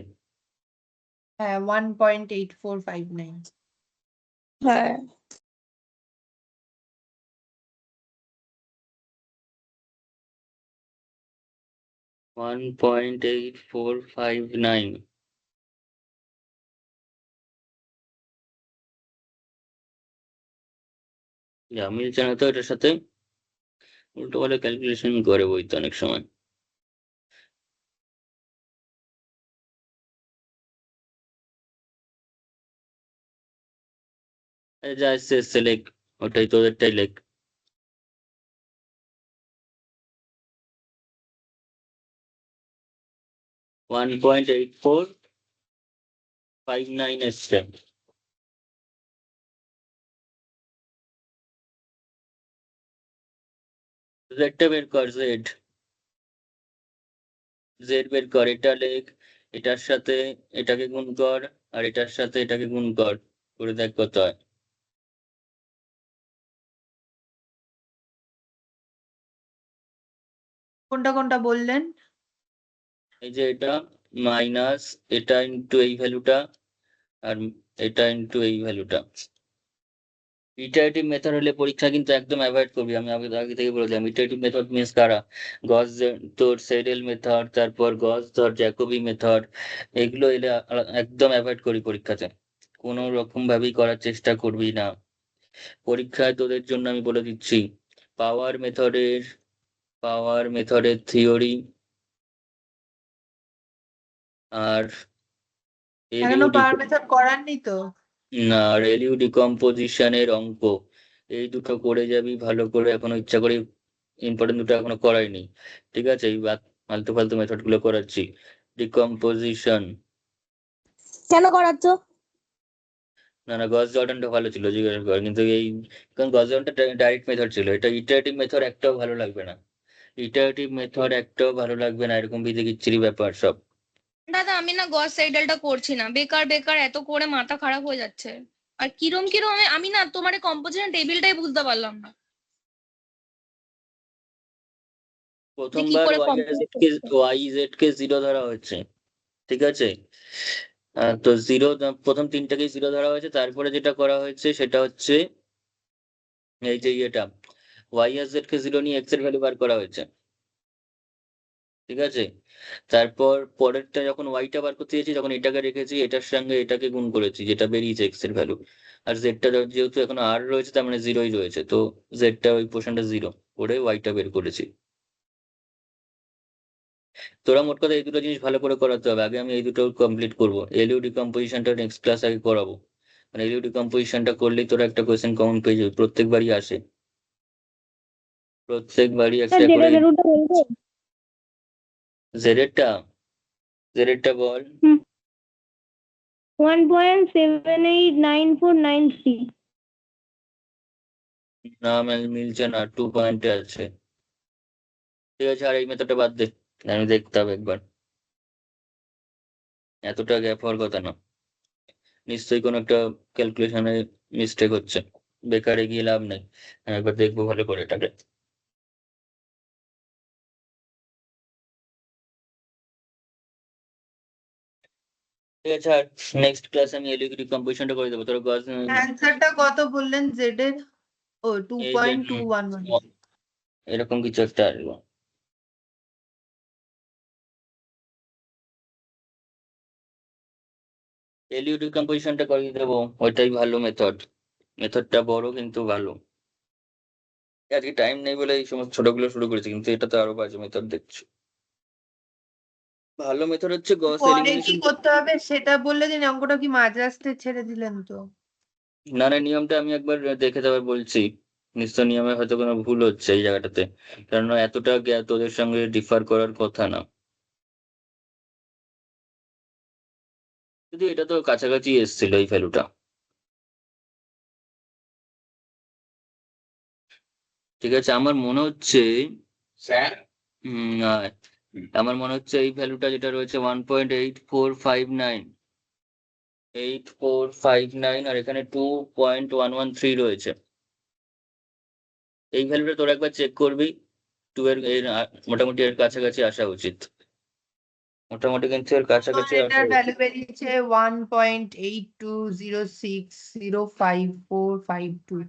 হ্যাঁ 1.8459। হ্যাঁ, 1.8459, যা মিলছে না তো এটার সাথে, উল্টো পাল্টা ক্যালকুলেশন করে বই তো অনেক সময়। যা এসছে এসছে লেখ, ওটাই তোদেরটাই লেখ। $1.8459 এসছে। জেডটা বের কর, জেড জেড বের কর, এটা লেখ, এটার সাথে এটাকে গুণ কর, আর এটার সাথে এটাকে গুণ কর, করে দেখ কত হয়। কোনটা কোনটা বললেন? এই যে এটা মাইনাস এটা ইন্টু এই ভ্যালুটা, আর এটা ইন্টু এই ভ্যালুটা। ইটারেটিভ মেথড হলে পরীক্ষা কিন্তু একদম অ্যাভয়েড করবি, আমি আগে থেকে বলে দিলাম। ইটারেটিভ মেথড মিন্স কারা? গস, তোর সেডেল মেথড, তারপর গস ধর জ্যাকোবি মেথড, এগুলো এলে একদম অ্যাভয়েড করি পরীক্ষাতে, কোনো রকম ভাবেই করার চেষ্টা করবি না। পরীক্ষায় তোদের জন্য আমি বলে দিচ্ছি, পাওয়ার মেথডের থিওরি আর এখনো এলইউ পাওয়ার মেথড করাননি তো? না, এলইউ ডিকম্পোজিশনের অঙ্ক, এই দুটো করে যাবি ভালো করে। এখনো ইচ্ছা করে ইম্পর্টেন্ট দুটো এখনো করাইনি, ঠিক আছে? এই ফালতু ফালতু মেথড গুলো করাচ্ছি। ডিকম্পোজিশন, কেন করাচ্ছ? না না, গস জর্ডানটা ভালো ছিল জিজ্ঞাসা কর, কিন্তু এই, কারণ গস জর্ডানটা ডাইরেক্ট মেথড ছিল, এটা ইটারেটিভ মেথড একটাও ভালো লাগবে না, ইটারেটিভ মেথড একটাও ভালো লাগবে না, এরকম বিধি কিচ্ছিরি ব্যাপার সব। দাদা আমি না গস সাইডালটা করছি না, বেকার বেকার এত করে মাথা খারাপ হয়ে যাচ্ছে। আর কিরম কিরম আমি না তোমার কম্পোজিশন টেবিলটাই বুঝতে পারলাম না যে কি প্রথমবার করে ওয়াই জেড কে 0 ধরা হচ্ছে, ঠিক আছে? তো জিরো, প্রথম তিনটাকেই 0 ধরা হয়েছে, তারপরে যেটা করা হয়েছে সেটা হচ্ছে এই যে এটা ওয়াই আর জেড কে 0 নিয়ে এক্স এর ভ্যালু বার করা হয়েছে, ঠিক আছে? তারপর পরেরটা যখন ওয়াইটা বার করতে গেছি, তখন এটাকে রেখেছি, এটার সঙ্গে এটাকে গুণ করেছি, যেটা বেরিয়েছে এক্স এর ভ্যালু। আর জেডটা যেহেতু এখন আর রয়েছে, তার মানে 0ই রয়েছে, তো জেডটা ওই পোর্শনটা 0 করে ওয়াইটা বের করেছি। তোরা মোট কথা এই দুটো জিনিস ভালো করে করাতে হবে, আগে আমি এই দুটো কমপ্লিট করবো। এলইউ ডিকম্পোজিশনটা নেক্সট ক্লাস আগে করাবো, মানে এলইউ ডিকম্পোজিশনটা করলেই তোরা একটা কোয়েশ্চেন কমন পেয়ে যাবে, প্রত্যেকবারই আসে, প্রত্যেকবারই একটা করে। ভ্যালুটা বলবো? জেডেরটা জেডেরটা বল। 1.789493। না মিলছে না, 2 পয়েন্টে আছে, ঠিক আছে? আর এই মেথডটা বাদ দে, আমি দেখতে হবে একবার, এতটা গ্যাপ হওয়ার কথা না, নিশ্চয়ই কোনো একটা ক্যালকুলেশনে মিস্টেক হচ্ছে, বেকারে গিয়ে লাভ নেই, আমি একবার দেখবো ভালো করে এটাকে। ঠিক আছে, আর নেক্সট ক্লাসে আমি এলইউ ডিকম্পোজিশনটা করে দেবো, তোর গজ অ্যান্সারটা কত বললেন জেড এর? ও 2.211। এরকম কিছু একটা আসবে। এলইউ ডিকম্পোজিশনটা করিয়ে দেবো, ওইটাই ভালো মেথড, মেথডটা বড় কিন্তু ভালো। আজকে টাইম নেই বলে এই সমস্ত ছোটগুলো শুরু করেছি, কিন্তু এটা তো আরো বাজে মেথড দেখছি। ভালো মেথড হচ্ছে গস পরে কি এলিমিনেশন। করতে হবে সেটা বললে দিন, অঙ্কটা কি মাঝ রাস্তায় ছেড়ে দিলেন তো? না না, নিয়মটা আমি একবার দেখে দেবার বলছি, নিশ্চয় নিয়মে হয়তো কোনো ভুল হচ্ছে এই জায়গাটাতে, কারণ এতটা তোদের সঙ্গে ডিফার করার কথা না, কিন্তু এটা তো কাছাকাছি এসেছিল এই ভ্যালুটা, ঠিক আছে? আমার মনে হচ্ছে স্যার, আমার মনে হচ্ছে এই ভ্যালুটা যেটা রয়েছে 1.8459, আর এখানে 2.113 রয়েছে, এই ভ্যালুটা তোরা একবার চেক করবি, মোটামুটি এর কাছাকাছি আসা উচিত, মোটামুটি কিন্তু এর কাছাকাছি আসা এটার উচিত। ভ্যালু বেরিয়েছে 1.8206054552।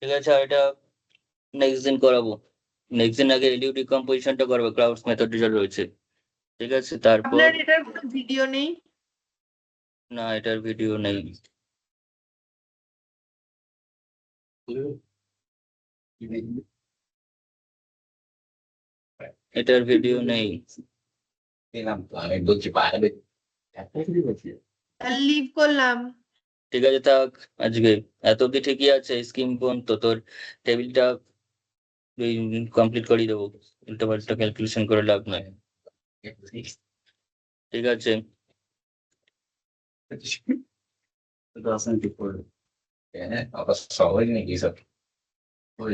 ঠিক আছে, আর এটা নেক্সট দিন করাবো, নেক্সট দিন আগে এলইউ ডিকম্পোজিশনটা করবো, ক্লাউডস মেথড যেটা রয়েছে, ঠিক আছে? তারপর আপনার এটার কোনো ভিডিও নেই? না, এটার ভিডিও নেই, এটার ভিডিও নেই। লিভ করলাম। ঠিক আছে থাক আজকে এত অব্দি ঠিকই আছে স্কিম পর্যন্ত তোর টেবিলটা কমপ্লিট করিয়ে দেবো উল্টো পাল্টা ক্যালকুলেশন করে লাভ নয় ঠিক আছে আবার সবাই নাকি সব ওই